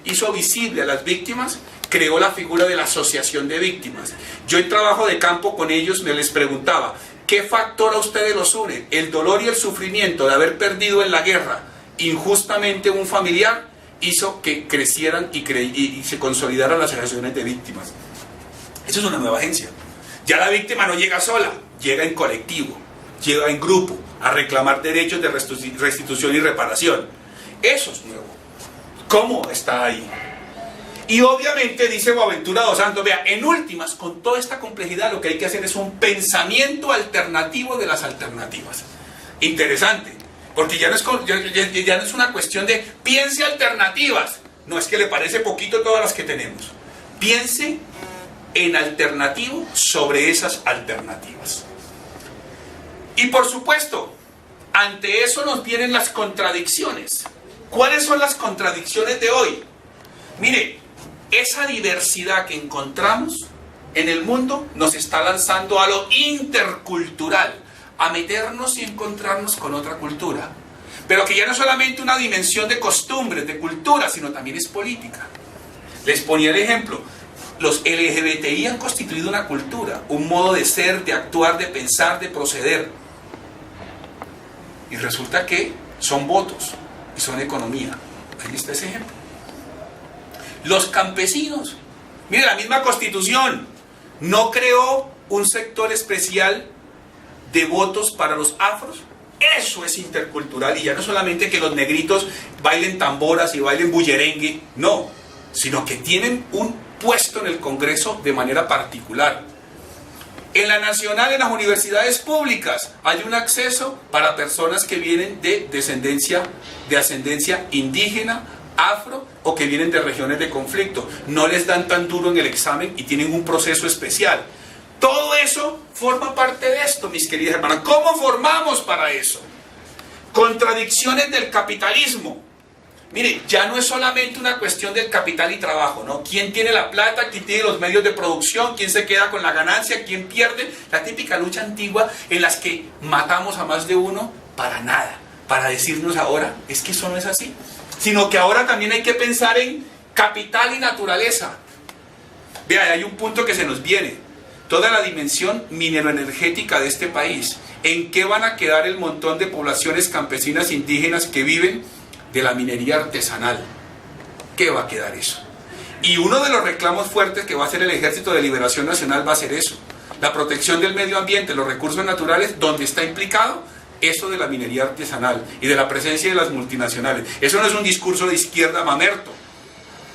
hizo visible a las víctimas, creó la figura de la asociación de víctimas. Yo en trabajo de campo con ellos me les preguntaba: ¿qué factor a ustedes los une? ¿El dolor y el sufrimiento de haber perdido en la guerra injustamente un familiar hizo que crecieran y se consolidaran las asociaciones de víctimas? Eso es una nueva agencia. Ya la víctima no llega sola, llega en colectivo, llega en grupo a reclamar derechos de restitución y reparación. Eso es nuevo. ¿Cómo está ahí? Y obviamente, dice Boaventura dos Santos, vea, en últimas, con toda esta complejidad, lo que hay que hacer es un pensamiento alternativo de las alternativas. Interesante, porque ya no es una cuestión de piense alternativas. No, es que le parece poquito todas las que tenemos. Piense en alternativo sobre esas alternativas. Y por supuesto, ante eso nos vienen las contradicciones. ¿Cuáles son las contradicciones de hoy? Mire, esa diversidad que encontramos en el mundo nos está lanzando a lo intercultural, a meternos y encontrarnos con otra cultura. Pero que ya no es solamente una dimensión de costumbres, de cultura, sino también es política. Les ponía el ejemplo. Los LGBTI han constituido una cultura, un modo de ser, de actuar, de pensar, de proceder. Y resulta que son votos y son economía. Ahí está ese ejemplo. Los campesinos. Mire, la misma Constitución no creó un sector especial de votos para los afros. Eso es intercultural, y ya no solamente que los negritos bailen tamboras y bailen bullerengue, no, sino que tienen un puesto en el Congreso de manera particular. En la nacional, en las universidades públicas, hay un acceso para personas que vienen de ascendencia indígena, afro, o que vienen de regiones de conflicto. No les dan tan duro en el examen y tienen un proceso especial. Todo eso forma parte de esto, mis queridas hermanas. ¿Cómo formamos para eso? Contradicciones del capitalismo. Mire, ya no es solamente una cuestión del capital y trabajo, ¿no? ¿Quién tiene la plata? ¿Quién tiene los medios de producción? ¿Quién se queda con la ganancia? ¿Quién pierde? La típica lucha antigua en las que matamos a más de uno para nada, para decirnos ahora, es que eso no es así. Sino que ahora también hay que pensar en capital y naturaleza. Vea, hay un punto que se nos viene. Toda la dimensión mineroenergética de este país. ¿En qué van a quedar el montón de poblaciones campesinas indígenas que viven de la minería artesanal? ¿Qué va a quedar eso? Y uno de los reclamos fuertes que va a hacer el Ejército de Liberación Nacional va a ser eso. la protección del medio ambiente, los recursos naturales, donde está implicado eso de la minería artesanal y de la presencia de las multinacionales. Eso no es un discurso de izquierda mamerto,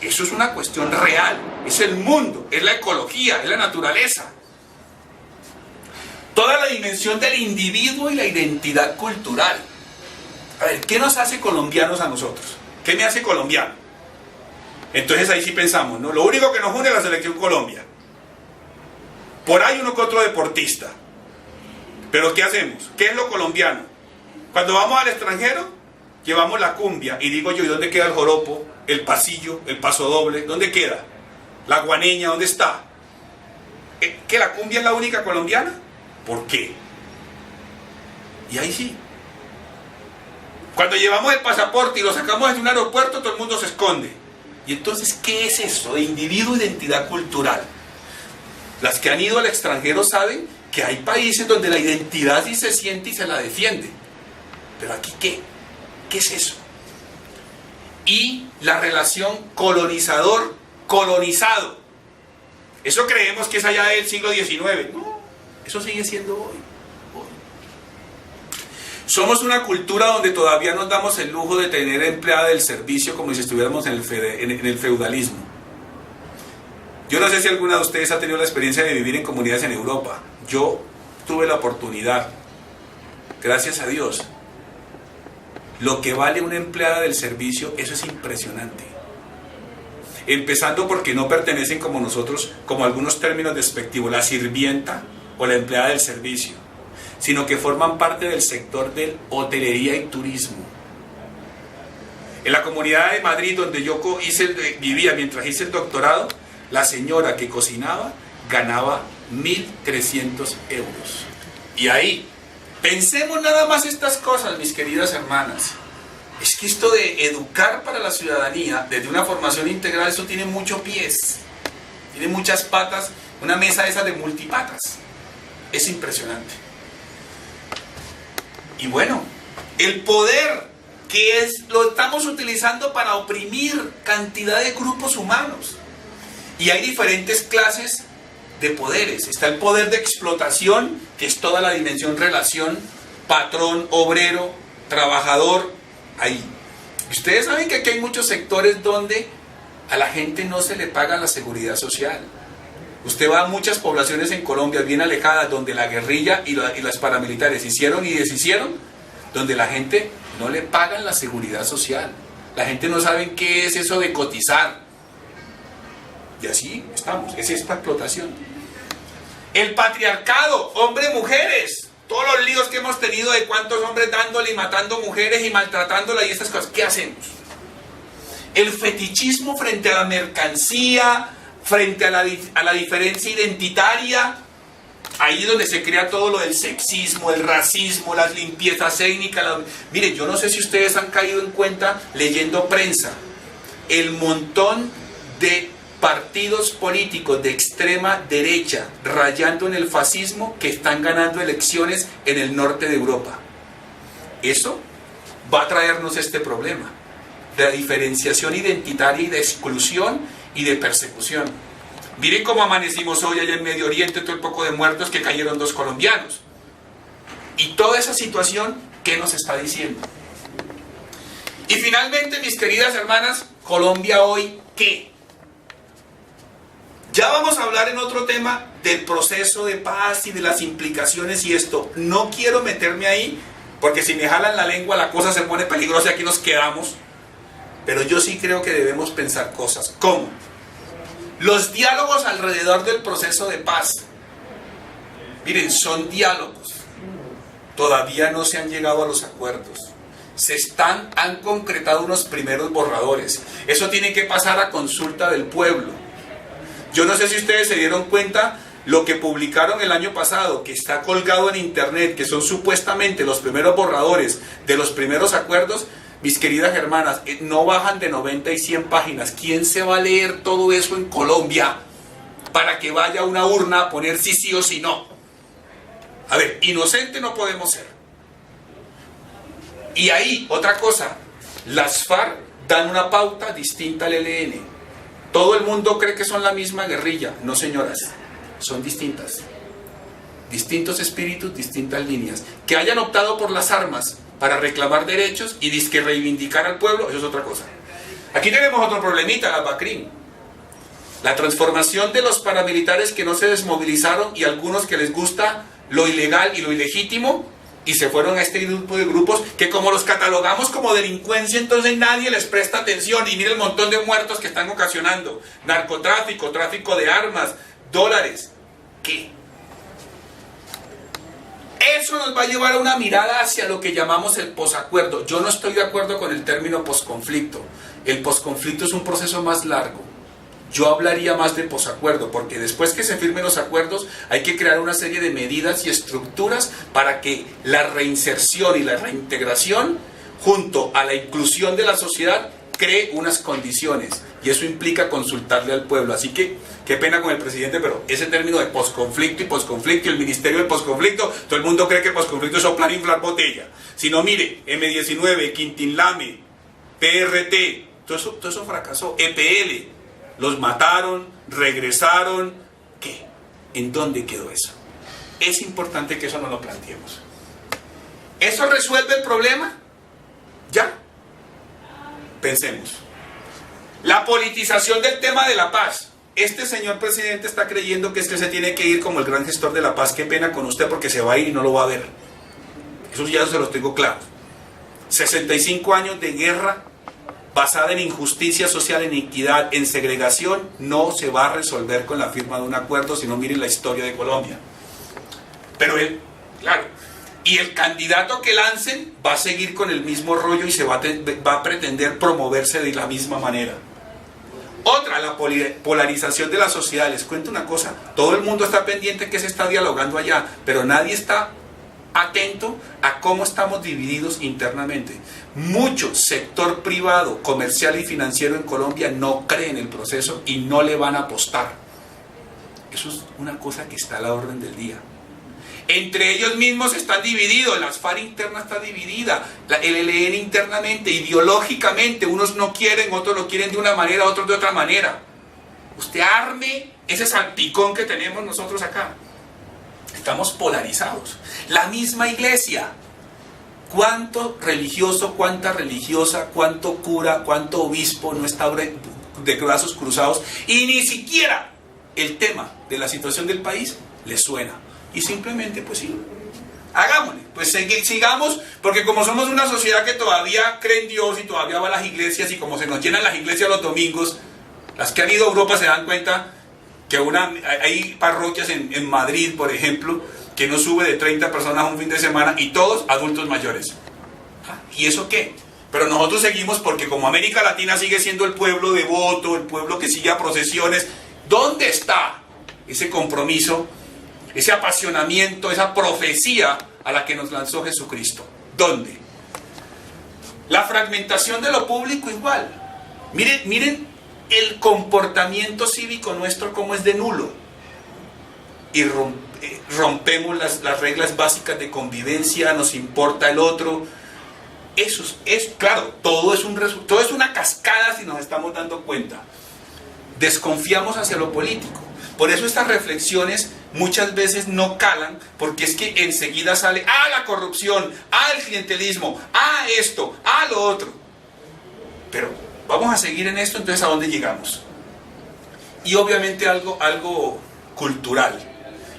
eso es una cuestión real, es el mundo, es la ecología, es la naturaleza. Toda la dimensión del individuo y la identidad cultural. A ver, ¿qué nos hace colombianos a nosotros? ¿Qué me hace colombiano? Entonces ahí sí pensamos, ¿no? Lo único que nos une es la selección Colombia. Por ahí uno que otro deportista. Pero ¿qué hacemos? ¿Qué es lo colombiano? Cuando vamos al extranjero, llevamos la cumbia. Y digo yo, ¿y dónde queda el joropo, el pasillo, el paso doble? ¿Dónde queda? La guaneña, ¿dónde está? ¿Que la cumbia es la única colombiana? ¿Por qué? Y ahí sí. Cuando llevamos el pasaporte y lo sacamos desde un aeropuerto, todo el mundo se esconde. Y entonces, ¿qué es eso de individuo e identidad cultural? Las que han ido al extranjero saben que hay países donde la identidad sí se siente y se la defiende. Pero aquí, ¿qué? ¿Qué es eso? Y la relación colonizador-colonizado. Eso creemos que es allá del siglo XIX. No, eso sigue siendo hoy. Somos una cultura donde todavía nos damos el lujo de tener empleada del servicio como si estuviéramos en el feudalismo. Yo no sé si alguna de ustedes ha tenido la experiencia de vivir en comunidades en Europa. Yo tuve la oportunidad, gracias a Dios. Lo que vale una empleada del servicio, eso es impresionante. Empezando porque no pertenecen como nosotros, como algunos términos despectivos, la sirvienta o la empleada del servicio, sino que forman parte del sector de hotelería y turismo. En la Comunidad de Madrid, donde yo vivía mientras hice el doctorado, la señora que cocinaba ganaba 1.300 euros. Y ahí, pensemos nada más estas cosas, mis queridas hermanas. Es que esto de educar para la ciudadanía, desde una formación integral, eso tiene muchos pies, tiene muchas patas, una mesa esa de multipatas. Es impresionante. Y bueno, el poder que lo estamos utilizando para oprimir cantidad de grupos humanos. Y hay diferentes clases de poderes. Está el poder de explotación, que es toda la dimensión relación, patrón, obrero, trabajador, ahí. Y ustedes saben que aquí hay muchos sectores donde a la gente no se le paga la seguridad social. Usted va a muchas poblaciones en Colombia bien alejadas, donde la guerrilla y las paramilitares hicieron y deshicieron, donde la gente no le pagan la seguridad social. La gente no sabe qué es eso de cotizar. Y así estamos, es esta explotación. El patriarcado, hombres-mujeres, todos los líos que hemos tenido de cuántos hombres dándole y matando mujeres y maltratándolas y estas cosas, ¿qué hacemos? El fetichismo frente a la mercancía, frente a la diferencia identitaria, ahí es donde se crea todo lo del sexismo, el racismo, las limpiezas étnicas. Miren, yo no sé si ustedes han caído en cuenta leyendo prensa, el montón de partidos políticos de extrema derecha rayando en el fascismo que están ganando elecciones en el norte de Europa. Eso va a traernos este problema de la diferenciación identitaria y de exclusión y de persecución. Miren cómo amanecimos hoy allá en Medio Oriente, todo el poco de muertos que cayeron 2 colombianos. Y toda esa situación, ¿qué nos está diciendo? Y finalmente, mis queridas hermanas, Colombia hoy, ¿qué? Ya vamos a hablar en otro tema del proceso de paz y de las implicaciones y esto. No quiero meterme ahí, porque si me jalan la lengua la cosa se pone peligrosa y aquí nos quedamos. Pero yo sí creo que debemos pensar cosas. ¿Cómo? Los diálogos alrededor del proceso de paz. Miren, son diálogos. Todavía no se han llegado a los acuerdos. Han concretado unos primeros borradores. Eso tiene que pasar a consulta del pueblo. Yo no sé si ustedes se dieron cuenta lo que publicaron el año pasado, que está colgado en internet, que son supuestamente los primeros borradores de los primeros acuerdos. Mis queridas hermanas, no bajan de 90 y 100 páginas. ¿Quién se va a leer todo eso en Colombia para que vaya a una urna a poner sí o sí no? A ver, inocente no podemos ser. Y ahí, otra cosa, las FARC dan una pauta distinta al ELN. Todo el mundo cree que son la misma guerrilla. No, señoras, son distintas. distintos espíritus, distintas líneas. Que hayan optado por las armas para reclamar derechos y dizque reivindicar al pueblo, eso es otra cosa. Aquí tenemos otro problemita, la BACRIM. La transformación de los paramilitares que no se desmovilizaron y algunos que les gusta lo ilegal y lo ilegítimo y se fueron a este grupo de grupos que como los catalogamos como delincuencia, entonces nadie les presta atención y mira el montón de muertos que están ocasionando. Narcotráfico, tráfico de armas, dólares. ¿Qué? Eso nos va a llevar a una mirada hacia lo que llamamos el posacuerdo. Yo no estoy de acuerdo con el término posconflicto. El posconflicto es un proceso más largo. Yo hablaría más de posacuerdo, porque después que se firmen los acuerdos hay que crear una serie de medidas y estructuras para que la reinserción y la reintegración, junto a la inclusión de la sociedad, cree unas condiciones. Y eso implica consultarle al pueblo. Así que, qué pena con el presidente, pero ese término de posconflicto y el ministerio del posconflicto, todo el mundo cree que el posconflicto es soplar e inflar botella. Si no, mire, M19, Quintinlame, PRT, todo eso fracasó. EPL. Los mataron, regresaron. ¿Qué? ¿En dónde quedó eso? Es importante que eso no lo planteemos. ¿Eso resuelve el problema? ¿Ya? Pensemos. La politización del tema de la paz. Este señor presidente está creyendo que es que se tiene que ir como el gran gestor de la paz. Qué pena con usted porque se va a ir y no lo va a ver. Eso ya se los tengo claro. 65 años de guerra basada en injusticia social, en inequidad, en segregación, no se va a resolver con la firma de un acuerdo, si no miren la historia de Colombia. Pero él, claro, y el candidato que lancen va a seguir con el mismo rollo y se va a pretender promoverse de la misma manera. Otra, la polarización de la sociedad. Les cuento una cosa, todo el mundo está pendiente que se está dialogando allá, pero nadie está atento a cómo estamos divididos internamente. Mucho sector privado, comercial y financiero en Colombia no cree en el proceso y no le van a apostar. Eso es una cosa que está a la orden del día. Entre ellos mismos están divididos, la FARC interna está dividida, el ELN internamente, ideológicamente, unos no quieren, otros lo quieren de una manera, otros de otra manera. Usted arme ese salpicón que tenemos nosotros acá. Estamos polarizados. La misma iglesia. ¿Cuánto religioso, cuánta religiosa, cuánto cura, cuánto obispo no está de brazos cruzados? Y ni siquiera el tema de la situación del país le suena. Y simplemente, pues sí, hagámosle. Pues sigamos, porque como somos una sociedad que todavía cree en Dios y todavía va a las iglesias, y como se nos llenan las iglesias los domingos, las que han ido a Europa se dan cuenta que hay parroquias en Madrid, por ejemplo, que no sube de 30 personas un fin de semana y todos adultos mayores. ¿Y eso qué? Pero nosotros seguimos porque como América Latina sigue siendo el pueblo devoto, el pueblo que sigue a procesiones, ¿dónde está ese compromiso, ese apasionamiento, esa profecía a la que nos lanzó Jesucristo? ¿Dónde? La fragmentación de lo público igual. Miren el comportamiento cívico nuestro como es de nulo. Y rompemos las reglas básicas de convivencia, nos importa el otro. Eso es claro, todo es una cascada si nos estamos dando cuenta. Desconfiamos hacia lo político. Por eso estas reflexiones muchas veces no calan, porque es que enseguida sale la corrupción, el clientelismo, esto, lo otro. Pero vamos a seguir en esto, entonces ¿a dónde llegamos? Y obviamente algo cultural.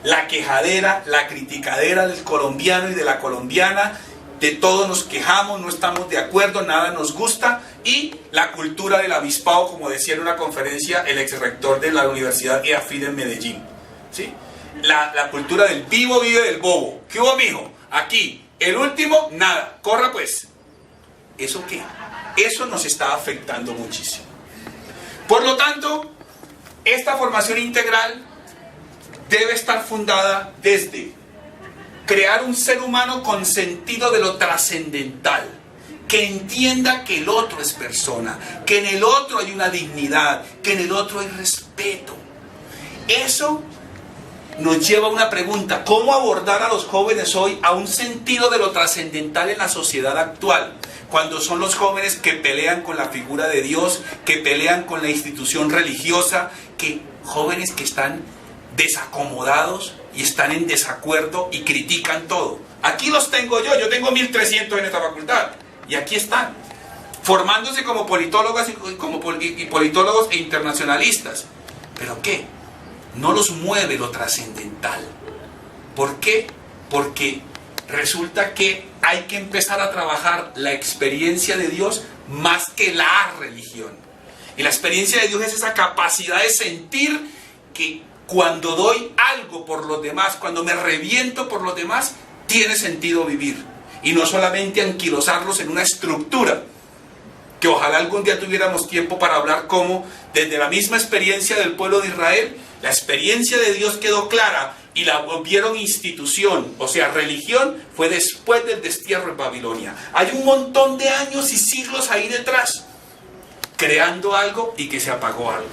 La quejadera, la criticadera del colombiano y de la colombiana, de todo nos quejamos, no estamos de acuerdo, nada nos gusta, y la cultura del avispado, como decía en una conferencia el ex rector de la Universidad EAFID en Medellín. ¿Sí? La cultura del vivo vive del bobo. ¿Qué hubo, mijo? Aquí, el último, nada, corra pues. ¿Eso qué? Eso nos está afectando muchísimo. Por lo tanto, esta formación integral debe estar fundada desde crear un ser humano con sentido de lo trascendental, que entienda que el otro es persona, que en el otro hay una dignidad, que en el otro hay respeto. Eso nos lleva a una pregunta: ¿cómo abordar a los jóvenes hoy a un sentido de lo trascendental en la sociedad actual? Cuando son los jóvenes que pelean con la figura de Dios, que pelean con la institución religiosa, jóvenes que están desacomodados y están en desacuerdo y critican todo. Aquí los tengo yo tengo 1300 en esta facultad, y aquí están, formándose como politólogas y politólogos e internacionalistas. ¿Pero qué? No los mueve lo trascendental. ¿Por qué? Porque resulta que hay que empezar a trabajar la experiencia de Dios más que la religión. Y la experiencia de Dios es esa capacidad de sentir que cuando doy algo por los demás, cuando me reviento por los demás, tiene sentido vivir. Y no solamente anquilosarlos en una estructura, que ojalá algún día tuviéramos tiempo para hablar cómo, desde la misma experiencia del pueblo de Israel, la experiencia de Dios quedó clara y la volvieron institución, o sea, religión, fue después del destierro en Babilonia. Hay un montón de años y siglos ahí detrás, creando algo y que se apagó algo.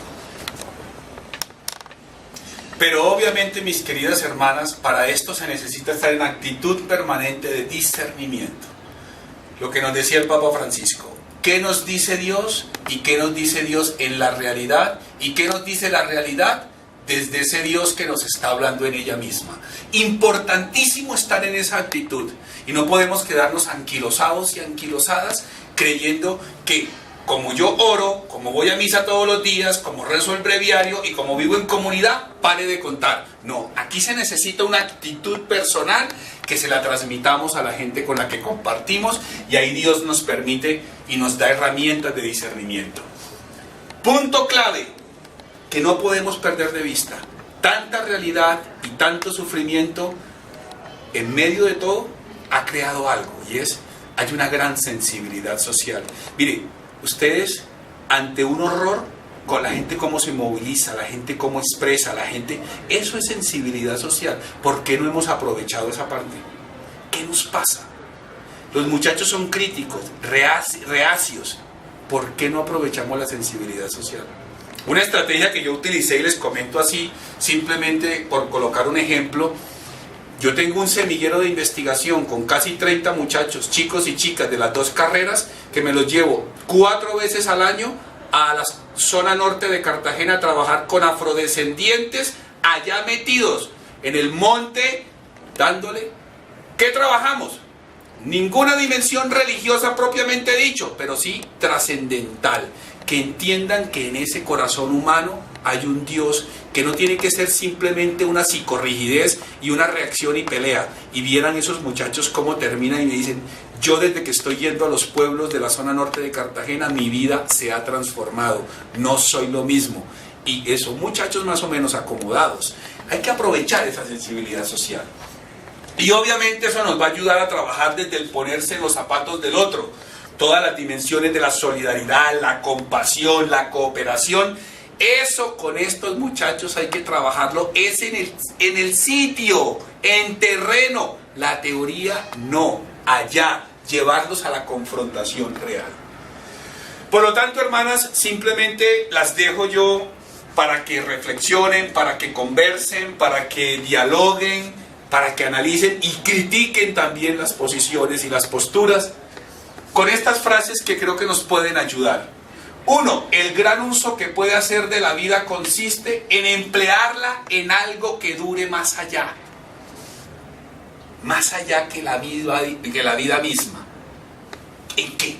Pero obviamente, mis queridas hermanas, para esto se necesita estar en actitud permanente de discernimiento. Lo que nos decía el Papa Francisco: ¿qué nos dice Dios y qué nos dice Dios en la realidad? ¿Y qué nos dice la realidad desde ese Dios que nos está hablando en ella misma? Importantísimo estar en esa actitud, y no podemos quedarnos anquilosados y anquilosadas creyendo que como yo oro, como voy a misa todos los días, como rezo el breviario y como vivo en comunidad, pare de contar. No, aquí se necesita una actitud personal que se la transmitamos a la gente con la que compartimos, y ahí Dios nos permite y nos da herramientas de discernimiento. Punto clave que no podemos perder de vista: tanta realidad y tanto sufrimiento, en medio de todo ha creado algo, y hay una gran sensibilidad social. Mire, ustedes, ante un horror, con la gente cómo se moviliza, la gente cómo expresa, la gente, eso es sensibilidad social. ¿Por qué no hemos aprovechado esa parte? ¿Qué nos pasa? Los muchachos son críticos, reacios. ¿Por qué no aprovechamos la sensibilidad social? Una estrategia que yo utilicé, y les comento así, simplemente por colocar un ejemplo: yo tengo un semillero de investigación con casi 30 muchachos, chicos y chicas de las dos carreras, que me los llevo 4 veces al año a la zona norte de Cartagena a trabajar con afrodescendientes allá metidos en el monte, dándole. ¿Qué trabajamos? Ninguna dimensión religiosa propiamente dicho, pero sí trascendental. Que entiendan que en ese corazón humano hay un Dios, que no tiene que ser simplemente una psicorrigidez y una reacción y pelea. Y vieran esos muchachos cómo terminan y me dicen: yo desde que estoy yendo a los pueblos de la zona norte de Cartagena, mi vida se ha transformado, no soy lo mismo. Y esos muchachos más o menos acomodados. Hay que aprovechar esa sensibilidad social. Y obviamente eso nos va a ayudar a trabajar desde el ponerse en los zapatos del otro. Todas las dimensiones de la solidaridad, la compasión, la cooperación. Eso con estos muchachos hay que trabajarlo. Es en el sitio, en terreno. La teoría no, allá. Llevarlos a la confrontación real. Por lo tanto, hermanas, simplemente las dejo yo para que reflexionen, para que conversen, para que dialoguen, para que analicen y critiquen también las posiciones y las posturas, con estas frases que creo que nos pueden ayudar. 1. El gran uso que puede hacer de la vida consiste en emplearla en algo que dure más allá que la vida misma. ¿En qué?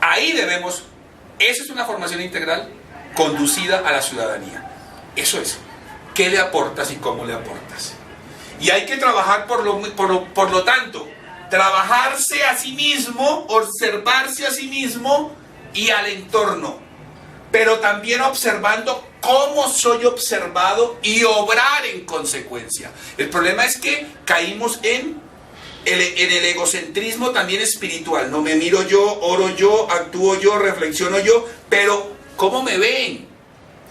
Ahí debemos, eso es una formación integral conducida a la ciudadanía. Eso es, ¿qué le aportas y cómo le aportas? Y hay que trabajar por lo tanto, trabajarse a sí mismo, observarse a sí mismo y al entorno, pero también observando cómo soy observado y obrar en consecuencia. El problema es que caímos en el egocentrismo también espiritual. No me miro yo, oro yo, actúo yo, reflexiono yo, pero ¿cómo me ven?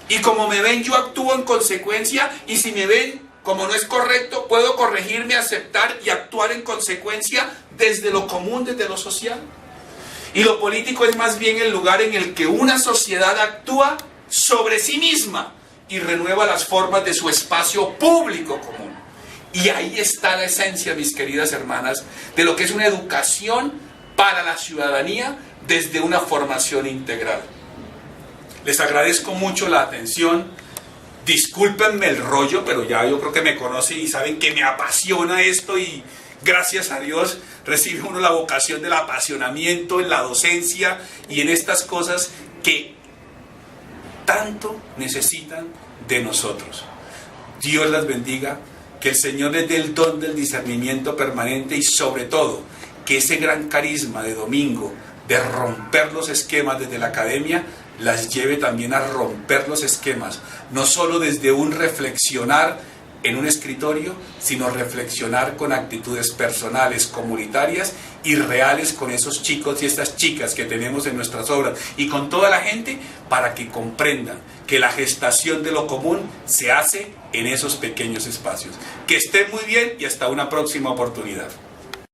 Y como me ven, yo actúo en consecuencia, y si me ven como no es correcto, puedo corregirme, aceptar y actuar en consecuencia desde lo común, desde lo social. Y lo político es más bien el lugar en el que una sociedad actúa sobre sí misma y renueva las formas de su espacio público común. Y ahí está la esencia, mis queridas hermanas, de lo que es una educación para la ciudadanía desde una formación integral. Les agradezco mucho la atención. Discúlpenme el rollo, pero ya yo creo que me conocen y saben que me apasiona esto, y gracias a Dios recibe uno la vocación del apasionamiento en la docencia y en estas cosas que tanto necesitan de nosotros. Dios las bendiga, que el Señor les dé el don del discernimiento permanente, y sobre todo que ese gran carisma de Domingo de romper los esquemas desde la academia las lleve también a romper los esquemas, no solo desde un reflexionar en un escritorio, sino reflexionar con actitudes personales, comunitarias y reales con esos chicos y estas chicas que tenemos en nuestras obras y con toda la gente, para que comprendan que la gestación de lo común se hace en esos pequeños espacios. Que estén muy bien y hasta una próxima oportunidad.